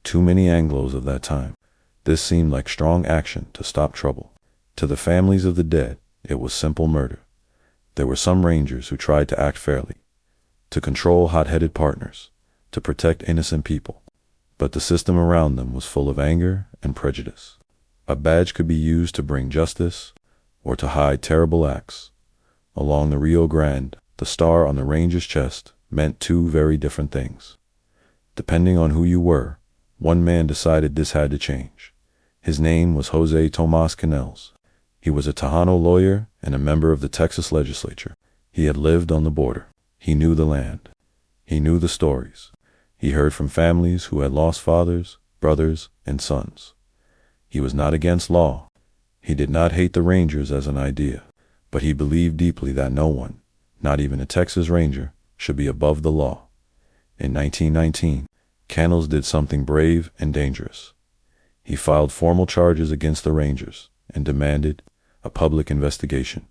Speaker 1: Too many Anglos of that time. This seemed like strong action to stop trouble. To the families of the dead, it was simple murder. There were some rangers who tried to act fairly, to control hot-headed partners, to protect innocent people. But the system around them was full of anger and prejudice. A badge could be used to bring justice or to hide terrible acts. Along the Rio Grande, the star on the ranger's chest meant two very different things. Depending on who you were, one man decided this had to change. His name was Jose Tomas Canels. He was a Tejano lawyer and a member of the Texas legislature. He had lived on the border. He knew the land. He knew the stories. He heard from families who had lost fathers, brothers, and sons. He was not against law. He did not hate the Rangers as an idea, but he believed deeply that no one, not even a Texas Ranger, should be above the law. In 1919, Canels did something brave and dangerous. He filed formal charges against the Rangers and demanded a public investigation.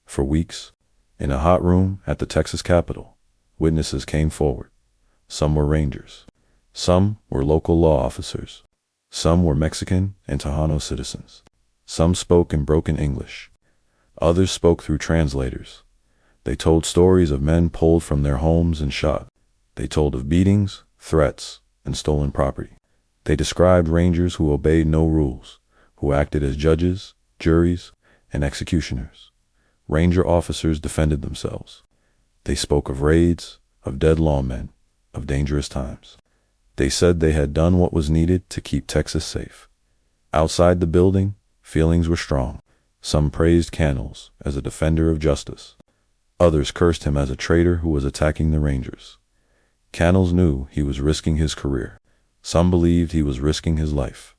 Speaker 1: For weeks, in a hot room at the Texas Capitol, witnesses came forward. Some were Rangers. Some were local law officers. Some were Mexican and Tejano citizens. Some spoke in broken English. Others spoke through translators. They told stories of men pulled from their homes and shot. They told of beatings, threats, and stolen property. They described Rangers who obeyed no rules, who acted as judges, juries, and executioners. Ranger officers defended themselves. They spoke of raids, of dead lawmen, of dangerous times. They said they had done what was needed to keep Texas safe. Outside the building, feelings were strong. Some praised Canels as a defender of justice. Others cursed him as a traitor who was attacking the Rangers. Canels knew he was risking his career. Some believed he was risking his life.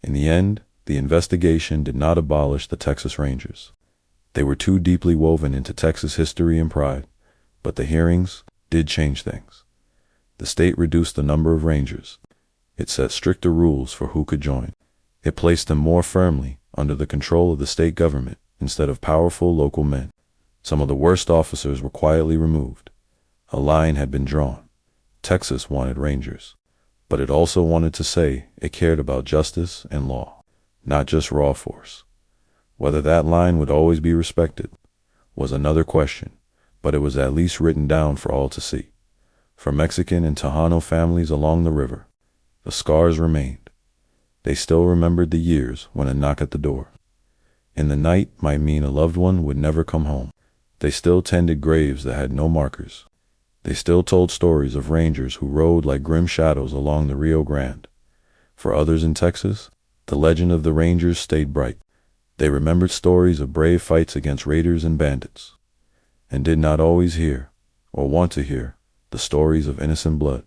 Speaker 1: In the end, the investigation did not abolish the Texas Rangers. They were too deeply woven into Texas history and pride, but the hearings did change things. The state reduced the number of Rangers. It set stricter rules for who could join. It placed them more firmly under the control of the state government instead of powerful local men. Some of the worst officers were quietly removed. A line had been drawn. Texas wanted Rangers, but it also wanted to say it cared about justice and law, not just raw force. Whether that line would always be respected was another question, but it was at least written down for all to see. For Mexican and Tejano families along the river, the scars remained. They still remembered the years when a knock at the door in the night might mean a loved one would never come home. They still tended graves that had no markers. They still told stories of Rangers who rode like grim shadows along the Rio Grande. For others in Texas, the legend of the Rangers stayed bright. They remembered stories of brave fights against raiders and bandits, and did not always hear, or want to hear, the stories of innocent blood.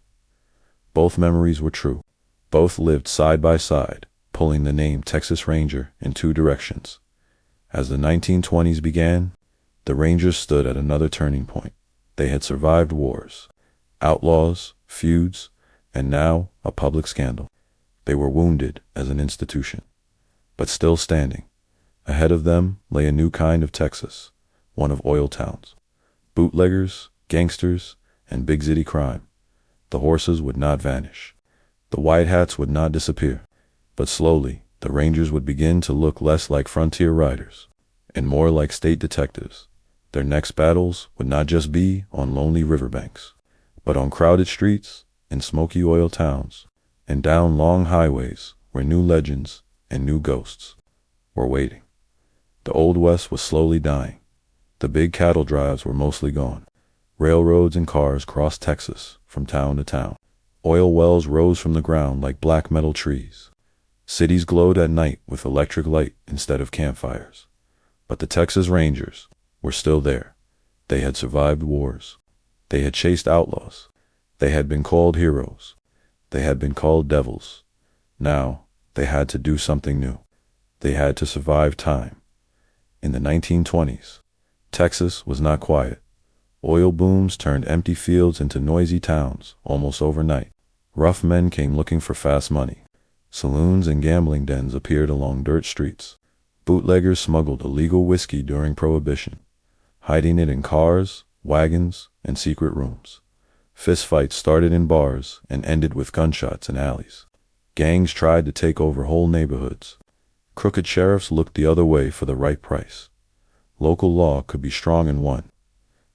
Speaker 1: Both memories were true. Both lived side by side, pulling the name Texas Ranger in two directions. As the 1920s began, the Rangers stood at another turning point. They had survived wars, outlaws, feuds, and now a public scandal. They were wounded as an institution, but still standing. Ahead of them lay a new kind of Texas, one of oil towns. Bootleggers, gangsters, and big city crime. The horses would not vanish. The white hats would not disappear. But slowly, the Rangers would begin to look less like frontier riders and more like state detectives. Their next battles would not just be on lonely riverbanks, but on crowded streets, in smoky oil towns, and down long highways where new legends and new ghosts were waiting. The Old West was slowly dying. The big cattle drives were mostly gone. Railroads and cars crossed Texas from town to town. Oil wells rose from the ground like black metal trees. Cities glowed at night with electric light instead of campfires. But the Texas Rangers were still there. They had survived wars. They had chased outlaws. They had been called heroes. They had been called devils. Now, they had to do something new. They had to survive time. In the 1920s, Texas was not quiet. Oil booms turned empty fields into noisy towns almost overnight. Rough men came looking for fast money. Saloons and gambling dens appeared along dirt streets. Bootleggers smuggled illegal whiskey during Prohibition, hiding it in cars, wagons, and secret rooms. Fistfights started in bars and ended with gunshots in alleys. Gangs tried to take over whole neighborhoods. Crooked sheriffs looked the other way for the right price. Local law could be strong in one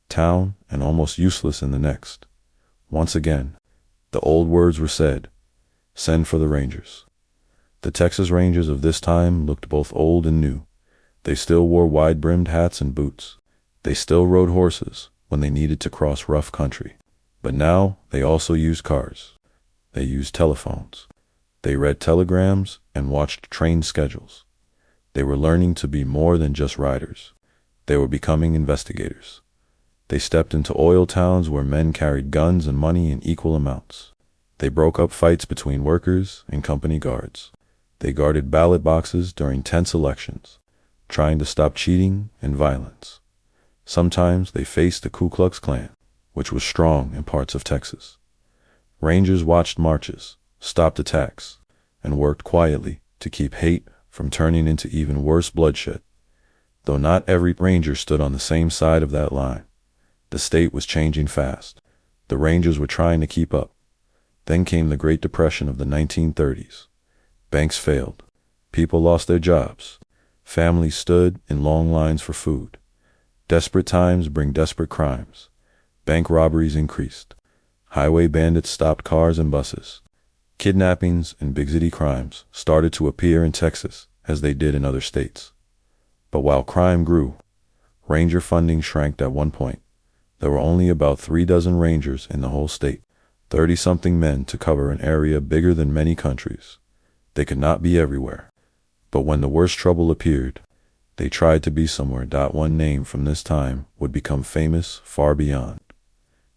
Speaker 1: town and almost useless in the next. Once again, the old words were said, "Send for the Rangers." The Texas Rangers of this time looked both old and new. They still wore wide-brimmed hats and boots. They still rode horses when they needed to cross rough country. But now they also used cars. They used telephones. They read telegrams and watched train schedules. They were learning to be more than just riders. They were becoming investigators. They stepped into oil towns where men carried guns and money in equal amounts. They broke up fights between workers and company guards. They guarded ballot boxes during tense elections, trying to stop cheating and violence. Sometimes they faced the Ku Klux Klan, which was strong in parts of Texas. Rangers watched marches, stopped attacks, and worked quietly to keep hate from turning into even worse bloodshed. Though not every ranger stood on the same side of that line, the state was changing fast. The Rangers were trying to keep up. Then came the Great Depression of the 1930s. Banks failed. People lost their jobs. Families stood in long lines for food. Desperate times bring desperate crimes. Bank robberies increased. Highway bandits stopped cars and buses. Kidnappings and big city crimes started to appear in Texas as they did in other states. But while crime grew, ranger funding shrank at one point. There were only about 36 rangers in the whole state, 30-something men to cover an area bigger than many countries. They could not be everywhere. But when the worst trouble appeared, they tried to be somewhere. One name from this time would become famous far beyond.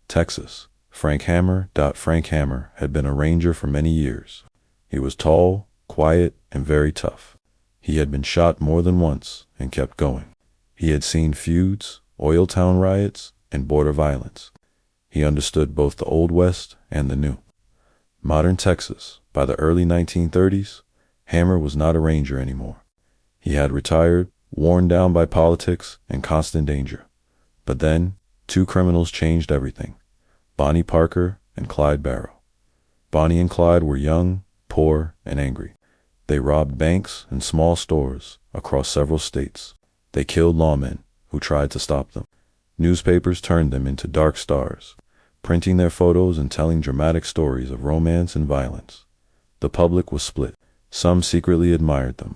Speaker 1: Texas. Frank Hammer. Frank Hammer had been a ranger for many years. He was tall, quiet, and very tough. He had been shot more than once and kept going. He had seen feuds, oil town riots, and border violence. He understood both the Old West and the New. Modern Texas, by the early 1930s, Hammer was not a ranger anymore. He had retired, worn down by politics and constant danger. But then, two criminals changed everything: Bonnie Parker and Clyde Barrow. Bonnie and Clyde were young, poor, and angry. They robbed banks and small stores across several states. They killed lawmen who tried to stop them. Newspapers turned them into dark stars, printing their photos and telling dramatic stories of romance and violence. The public was split. Some secretly admired them.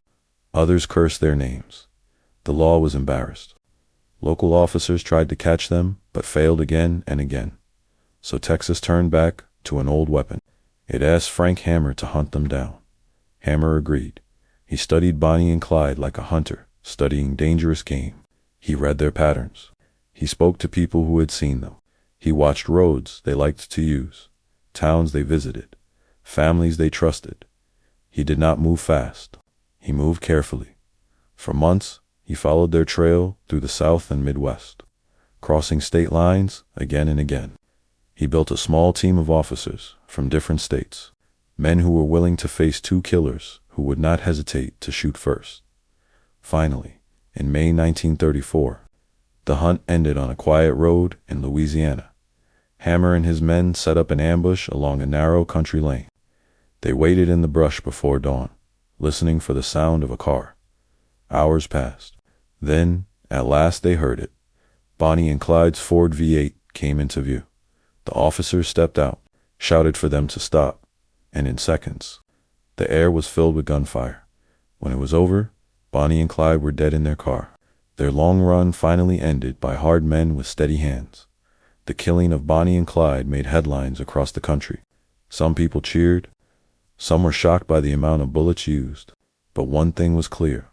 Speaker 1: Others cursed their names. The law was embarrassed. Local officers tried to catch them, but failed again and again. So Texas turned back to an old weapon. It asked Frank Hammer to hunt them down. Hammer agreed. He studied Bonnie and Clyde like a hunter, studying dangerous game. He read their patterns. He spoke to people who had seen them. He watched roads they liked to use, towns they visited, families they trusted. He did not move fast. He moved carefully. For months, he followed their trail through the South and Midwest, crossing state lines again and again. He built a small team of officers from different states, men who were willing to face two killers who would not hesitate to shoot first. Finally, in May 1934, the hunt ended on a quiet road in Louisiana. Hammer and his men set up an ambush along a narrow country lane. They waited in the brush before dawn, listening for the sound of a car. Hours passed. Then, at last they heard it. Bonnie and Clyde's Ford V8 came into view. The officers stepped out, shouted for them to stop, and in seconds, the air was filled with gunfire. When it was over, Bonnie and Clyde were dead in their car. Their long run finally ended by hard men with steady hands. The killing of Bonnie and Clyde made headlines across the country. Some people cheered. Some were shocked by the amount of bullets used. But one thing was clear.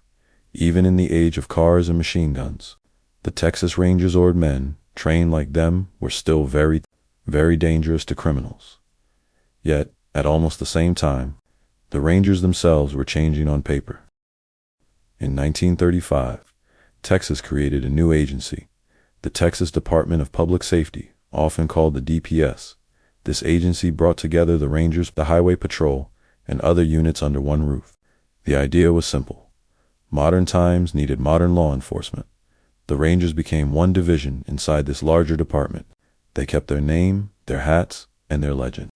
Speaker 1: Even in the age of cars and machine guns, the Texas Rangers or men trained like them were still very, very dangerous to criminals. Yet, at almost the same time, the Rangers themselves were changing on paper. In 1935, Texas created a new agency, the Texas Department of Public Safety, often called the DPS. This agency brought together the Rangers, the Highway Patrol, and other units under one roof. The idea was simple. Modern times needed modern law enforcement. The Rangers became one division inside this larger department. They kept their name, their hats, and their legend.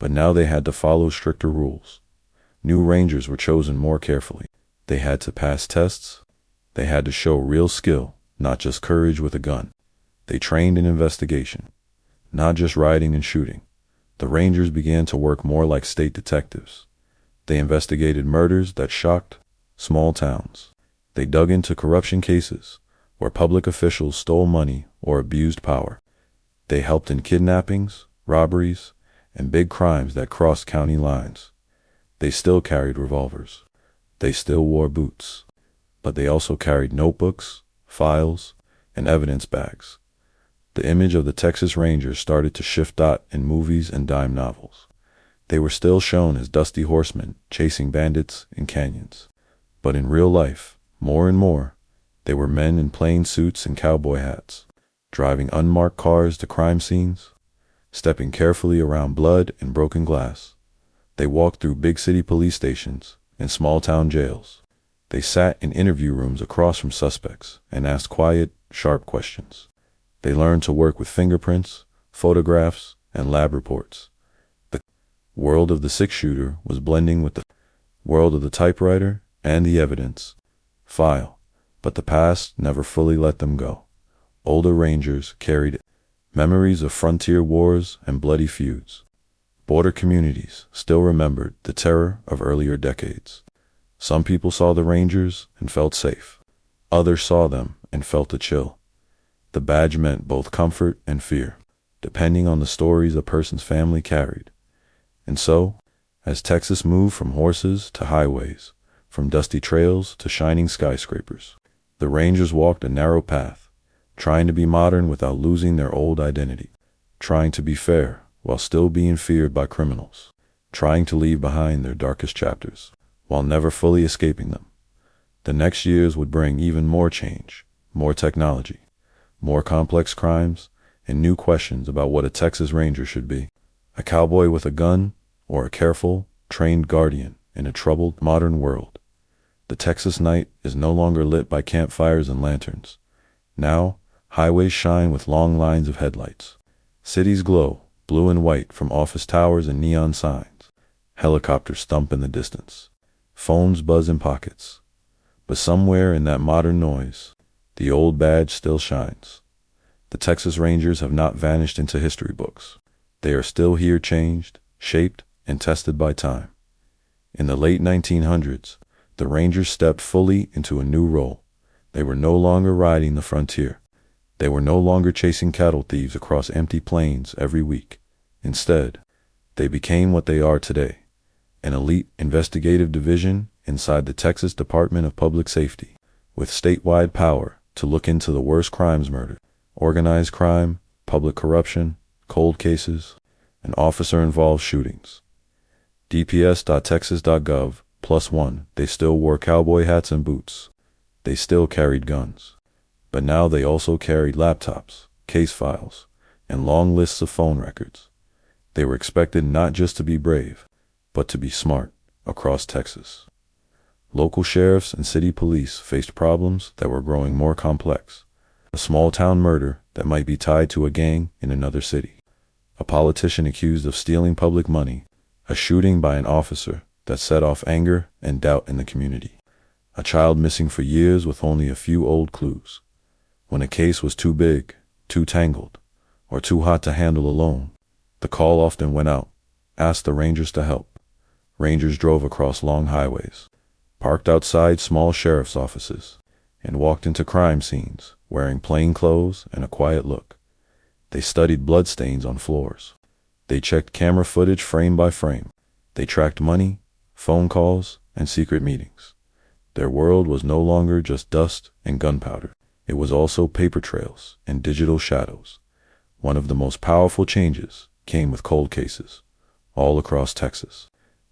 Speaker 1: But now they had to follow stricter rules. New rangers were chosen more carefully. They had to pass tests. They had to show real skill, not just courage with a gun. They trained in investigation, not just riding and shooting. The rangers began to work more like state detectives. They investigated murders that shocked small towns. They dug into corruption cases where public officials stole money or abused power. They helped in kidnappings, robberies, and big crimes that crossed county lines. They still carried revolvers. They still wore boots. But they also carried notebooks, files, and evidence bags. The image of the Texas Rangers started to shift in movies and dime novels. They were still shown as dusty horsemen chasing bandits in canyons. But in real life, more and more, they were men in plain suits and cowboy hats, driving unmarked cars to crime scenes, stepping carefully around blood and broken glass. They walked through big city police stations and small town jails. They sat in interview rooms across from suspects and asked quiet, sharp questions. They learned to work with fingerprints, photographs, and lab reports. The world of the six-shooter was blending with the world of the typewriter and the evidence file, but the past never fully let them go. Older rangers carried memories of frontier wars and bloody feuds. Border communities still remembered the terror of earlier decades. Some people saw the rangers and felt safe. Others saw them and felt a chill. The badge meant both comfort and fear, depending on the stories a person's family carried. And so, as Texas moved from horses to highways, from dusty trails to shining skyscrapers, the Rangers walked a narrow path, trying to be modern without losing their old identity, trying to be fair while still being feared by criminals, trying to leave behind their darkest chapters, while never fully escaping them. The next years would bring even more change, more technology, more complex crimes, and new questions about what a Texas Ranger should be. A cowboy with a gun, or a careful, trained guardian in a troubled, modern world. The Texas night is no longer lit by campfires and lanterns. Now, highways shine with long lines of headlights. Cities glow, blue and white from office towers and neon signs. Helicopters thump in the distance. Phones buzz in pockets. But somewhere in that modern noise, the old badge still shines. The Texas Rangers have not vanished into history books. They are still here, changed, shaped, and tested by time. In the late 1900s, the Rangers stepped fully into a new role. They were no longer riding the frontier. They were no longer chasing cattle thieves across empty plains every week. Instead, they became what they are today, an elite investigative division inside the Texas Department of Public Safety, with statewide power to look into the worst crimes: murder, organized crime, public corruption, cold cases, and officer-involved shootings. DPS.texas.gov+1. They still wore cowboy hats and boots. They still carried guns. But now they also carried laptops, case files, and long lists of phone records. They were expected not just to be brave, but to be smart across Texas. Local sheriffs and city police faced problems that were growing more complex. A small-town murder that might be tied to a gang in another city. A politician accused of stealing public money. A shooting by an officer that set off anger and doubt in the community. A child missing for years with only a few old clues. When a case was too big, too tangled, or too hot to handle alone, the call often went out. Ask the Rangers to help. Rangers drove across long highways, parked outside small sheriff's offices, and walked into crime scenes wearing plain clothes and a quiet look. They studied bloodstains on floors. They checked camera footage frame by frame. They tracked money, phone calls, and secret meetings. Their world was no longer just dust and gunpowder. It was also paper trails and digital shadows. One of the most powerful changes came with cold cases, all across Texas.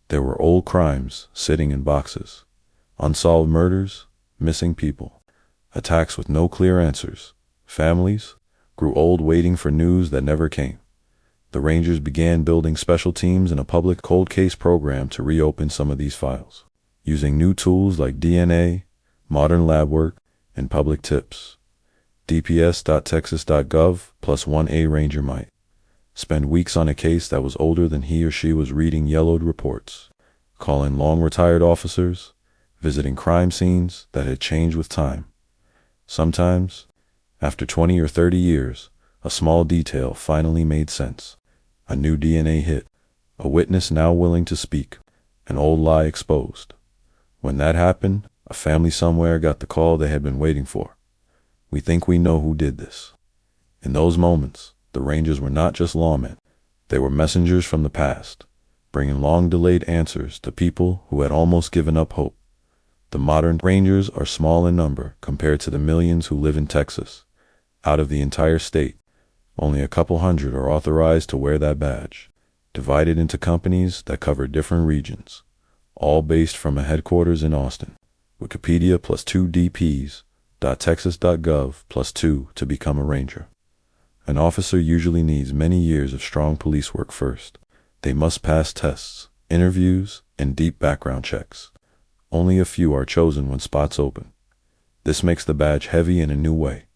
Speaker 1: There were old crimes sitting in boxes, unsolved murders, missing people, attacks with no clear answers. Families grew old waiting for news that never came. The Rangers began building special teams in a public cold case program to reopen some of these files, using new tools like DNA, modern lab work, and public tips. DPS.texas.gov+1. A Ranger might spend weeks on a case that was older than he or she was reading yellowed reports, call in long-retired officers, visiting crime scenes that had changed with time. Sometimes, after 20 or 30 years, a small detail finally made sense. A new DNA hit, a witness now willing to speak, an old lie exposed. When that happened, a family somewhere got the call they had been waiting for. We think we know who did this. In those moments, the Rangers were not just lawmen. They were messengers from the past, bringing long-delayed answers to people who had almost given up hope. The modern Rangers are small in number compared to the millions who live in Texas. Out of the entire state, only a couple hundred are authorized to wear that badge, divided into companies that cover different regions, all based from a headquarters in Austin. Wikipedia plus 2 dps.texas.gov plus 2 to become a Ranger. An officer usually needs many years of strong police work first. They must pass tests, interviews, and deep background checks. Only a few are chosen when spots open. This makes the badge heavy in a new way.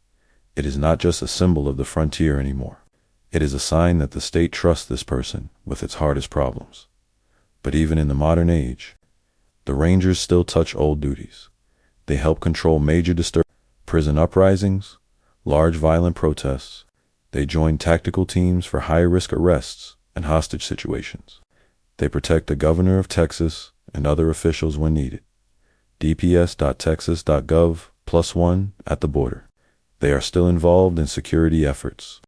Speaker 1: It is not just a symbol of the frontier anymore. It is a sign that the state trusts this person with its hardest problems. But even in the modern age, the Rangers still touch old duties. They help control major prison uprisings, large violent protests. They join tactical teams for high-risk arrests and hostage situations. They protect the governor of Texas and other officials when needed. dps.texas.gov plus 1 at the border. They are still involved in security efforts,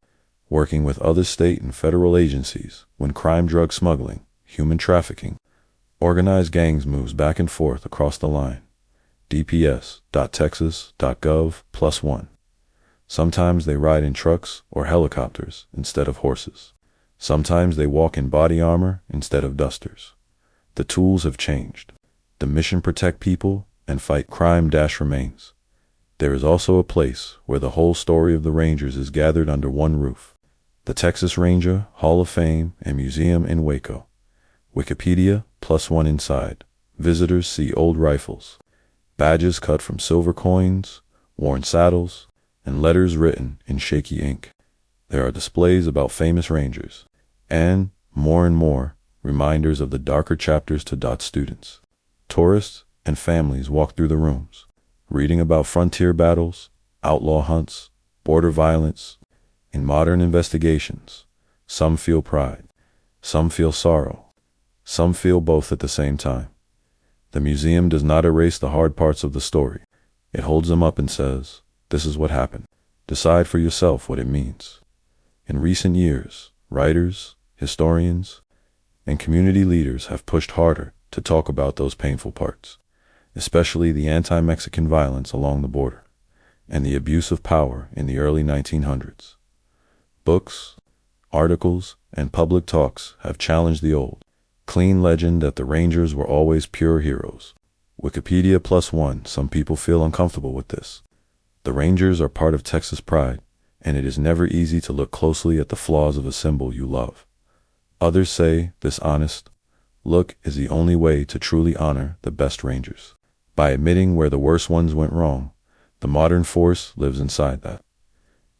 Speaker 1: working with other state and federal agencies when crime, drug smuggling, human trafficking, organized gangs moves back and forth across the line. dps.texas.gov plus 1. Sometimes they ride in trucks or helicopters instead of horses. Sometimes they walk in body armor instead of dusters. The tools have changed. The mission protect people and fight crime remains. There is also a place where the whole story of the Rangers is gathered under one roof. The Texas Ranger Hall of Fame and Museum in Waco. Wikipedia plus 1 inside. Visitors see old rifles, badges cut from silver coins, worn saddles, and letters written in shaky ink. There are displays about famous Rangers, and more, reminders of the darker chapters to DOT students. Tourists and families walk through the rooms, reading about frontier battles, outlaw hunts, border violence. In modern investigations, some feel pride, some feel sorrow, some feel both at the same time. The museum does not erase the hard parts of the story. It holds them up and says, "This is what happened. Decide for yourself what it means." In recent years, writers, historians, and community leaders have pushed harder to talk about those painful parts, especially the anti-Mexican violence along the border and the abuse of power in the early 1900s. Books, articles, and public talks have challenged the old, clean legend that the Rangers were always pure heroes. Wikipedia plus 1. Some people feel uncomfortable with this. The Rangers are part of Texas pride, and it is never easy to look closely at the flaws of a symbol you love. Others say this honest look is the only way to truly honor the best Rangers. By admitting where the worst ones went wrong, the modern force lives inside that.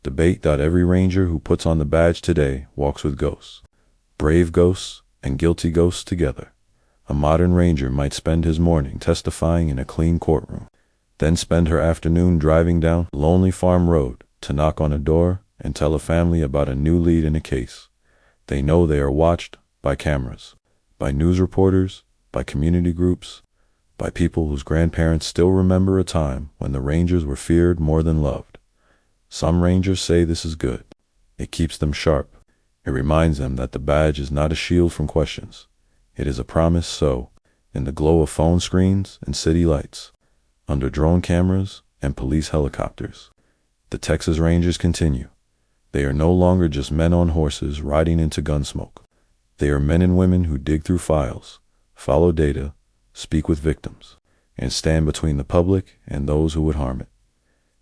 Speaker 1: Debate. Every Ranger who puts on the badge today walks with ghosts, brave ghosts and guilty ghosts together. A modern Ranger might spend his morning testifying in a clean courtroom, then spend her afternoon driving down a lonely farm road to knock on a door and tell a family about a new lead in a case. They know they are watched by cameras, by news reporters, by community groups, by people whose grandparents still remember a time when the Rangers were feared more than loved. Some Rangers say this is good. It keeps them sharp. It reminds them that the badge is not a shield from questions. It is a promise. So, in the glow of phone screens and city lights, under drone cameras and police helicopters, the Texas Rangers continue. They are no longer just men on horses riding into gunsmoke. They are men and women who dig through files, follow data, speak with victims, and stand between the public and those who would harm it.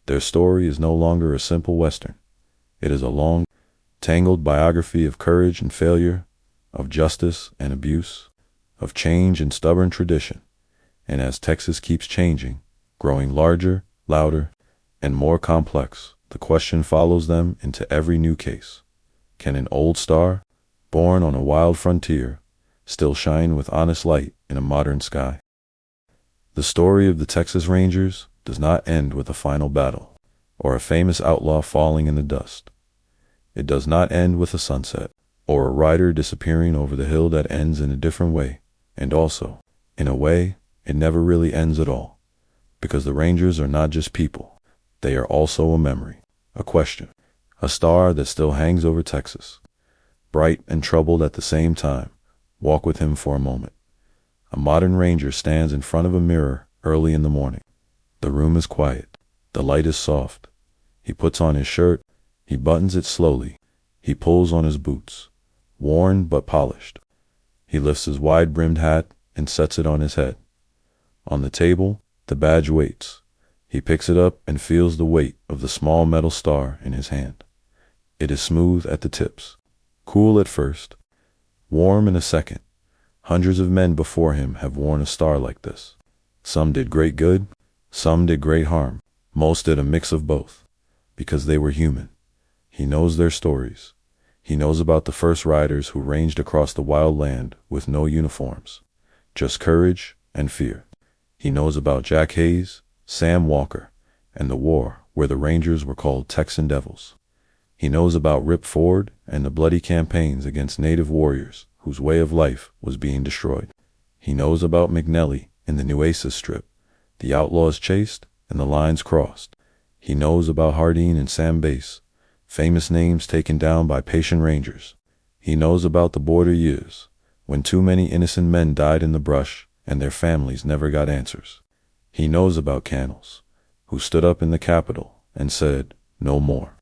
Speaker 1: Their story is no longer a simple Western. It is a long, tangled biography of courage and failure, of justice and abuse, of change and stubborn tradition. And as Texas keeps changing, growing larger, louder, and more complex, the question follows them into every new case. Can an old star, born on a wild frontier, still shine with honest light in a modern sky? The story of the Texas Rangers does not end with a final battle, or a famous outlaw falling in the dust. It does not end with a sunset, or a rider disappearing over the hill that ends in a different way. And also, in a way, it never really ends at all. Because the Rangers are not just people. They are also a memory, a question, a star that still hangs over Texas. Bright and troubled at the same time, walk with him for a moment. A modern Ranger stands in front of a mirror early in the morning. The room is quiet. The light is soft. He puts on his shirt. He buttons it slowly. He pulls on his boots, worn but polished. He lifts his wide-brimmed hat and sets it on his head. On the table, the badge waits. He picks it up and feels the weight of the small metal star in his hand. It is smooth at the tips, cool at first, warm in a second. Hundreds of men before him have worn a star like this. Some did great good, some did great harm. Most did a mix of both, because they were human. He knows their stories. He knows about the first riders who ranged across the wild land with no uniforms, just courage and fear. He knows about Jack Hayes, Sam Walker, and the war where the Rangers were called Texan Devils. He knows about Rip Ford and the bloody campaigns against native warriors whose way of life was being destroyed. He knows about McNelly in the Nueces Strip, the Outlaws chased and the lines crossed. He knows about Hardin and Sam Bass, famous names taken down by patient Rangers. He knows about the border years, when too many innocent men died in the brush and their families never got answers. He knows about Cannels, who stood up in the Capitol and said, "No more."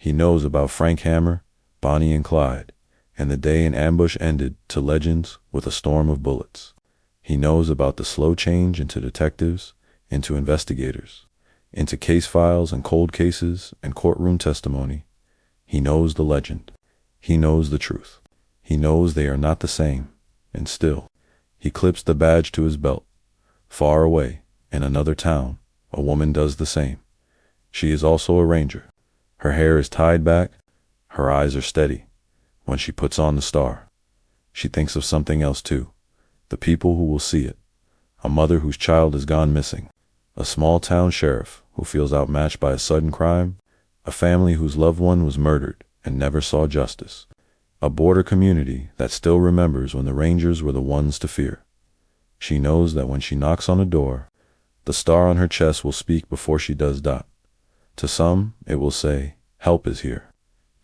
Speaker 1: He knows about Frank Hammer, Bonnie and Clyde, and the day an ambush ended to legends with a storm of bullets. He knows about the slow change into detectives, into investigators, into case files and cold cases and courtroom testimony. He knows the legend. He knows the truth. He knows they are not the same, and still, he clips the badge to his belt. Far away, in another town, a woman does the same. She is also a Ranger. Her hair is tied back. Her eyes are steady. When she puts on the star, she thinks of something else too. The people who will see it. A mother whose child has gone missing. A small town sheriff who feels outmatched by a sudden crime. A family whose loved one was murdered and never saw justice. A border community that still remembers when the Rangers were the ones to fear. She knows that when she knocks on a door, the star on her chest will speak before she does dot. To some, it will say, "Help is here."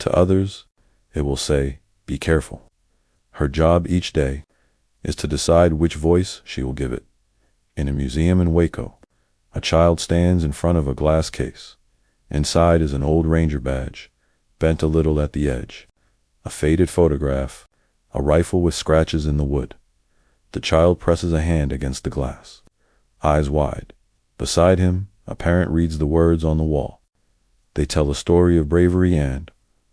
Speaker 1: To others, it will say, "Be careful." Her job each day is to decide which voice she will give it. In a museum in Waco, a child stands in front of a glass case. Inside is an old Ranger badge, bent a little at the edge, a faded photograph, a rifle with scratches in the wood. The child presses a hand against the glass, eyes wide. Beside him, a parent reads the words on the wall. They tell a story of bravery and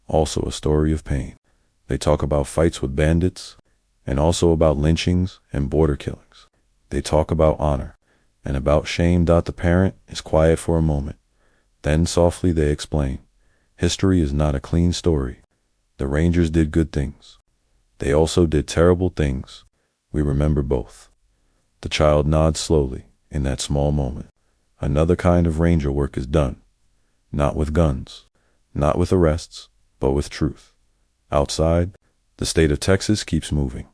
Speaker 1: also a story of pain. They talk about fights with bandits and also about lynchings and border killings. They talk about honor and about shame. The parent is quiet for a moment. Then softly they explain, history is not a clean story. The Rangers did good things. They also did terrible things. We remember both. The child nods slowly in that small moment. Another kind of Ranger work is done. Not with guns, not with arrests, but with truth. Outside, the state of Texas keeps moving.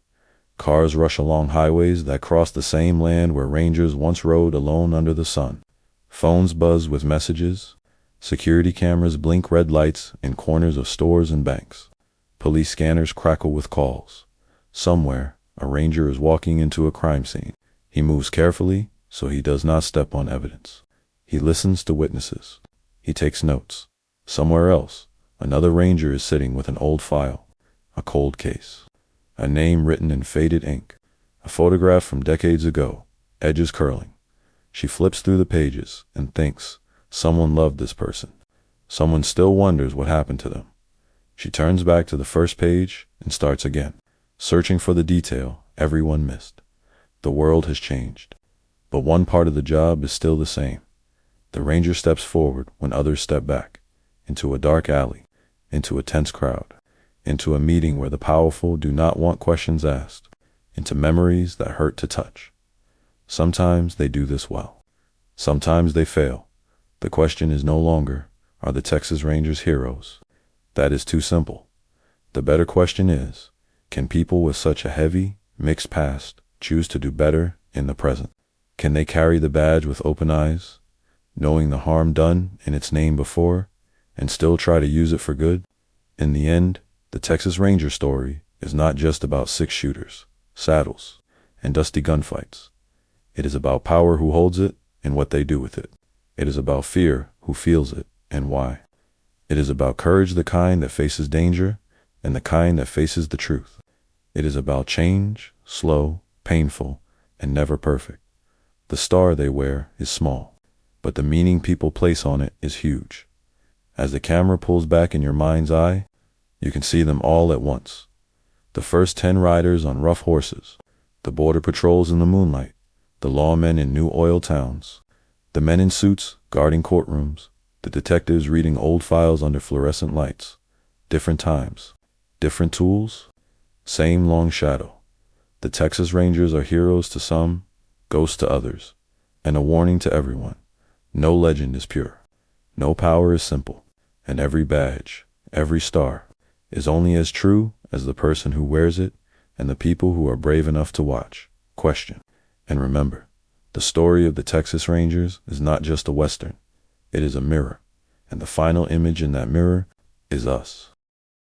Speaker 1: Cars rush along highways that cross the same land where Rangers once rode alone under the sun. Phones buzz with messages. Security cameras blink red lights in corners of stores and banks. Police scanners crackle with calls. Somewhere, a Ranger is walking into a crime scene. He moves carefully so he does not step on evidence. He listens to witnesses. He takes notes. Somewhere else, another Ranger is sitting with an old file, a cold case, a name written in faded ink, a photograph from decades ago, edges curling. She flips through the pages and thinks, someone loved this person. Someone still wonders what happened to them. She turns back to the first page and starts again, searching for the detail everyone missed. The world has changed, but one part of the job is still the same. The Ranger steps forward when others step back, into a dark alley, into a tense crowd, into a meeting where the powerful do not want questions asked, into memories that hurt to touch. Sometimes they do this well. Sometimes they fail. The question is no longer, are the Texas Rangers heroes? That is too simple. The better question is, can people with such a heavy, mixed past choose to do better in the present? Can they carry the badge with open eyes, knowing the harm done in its name before, and still try to use it for good? In the end, the Texas Ranger story is not just about six-shooters, saddles, and dusty gunfights. It is about power who holds it and what they do with it. It is about fear who feels it and why. It is about courage, the kind that faces danger and the kind that faces the truth. It is about change, slow, painful, and never perfect. The star they wear is small, but the meaning people place on it is huge. As the camera pulls back in your mind's eye, you can see them all at once. The first 10 riders on rough horses, the border patrols in the moonlight, the lawmen in new oil towns, the men in suits guarding courtrooms, the detectives reading old files under fluorescent lights. Different times, different tools, same long shadow. The Texas Rangers are heroes to some, ghosts to others, and a warning to everyone. No legend is pure. No power is simple. And every badge, every star, is only as true as the person who wears it and the people who are brave enough to watch, question, and remember. The story of the Texas Rangers is not just a Western. It is a mirror, and the final image in that mirror is us.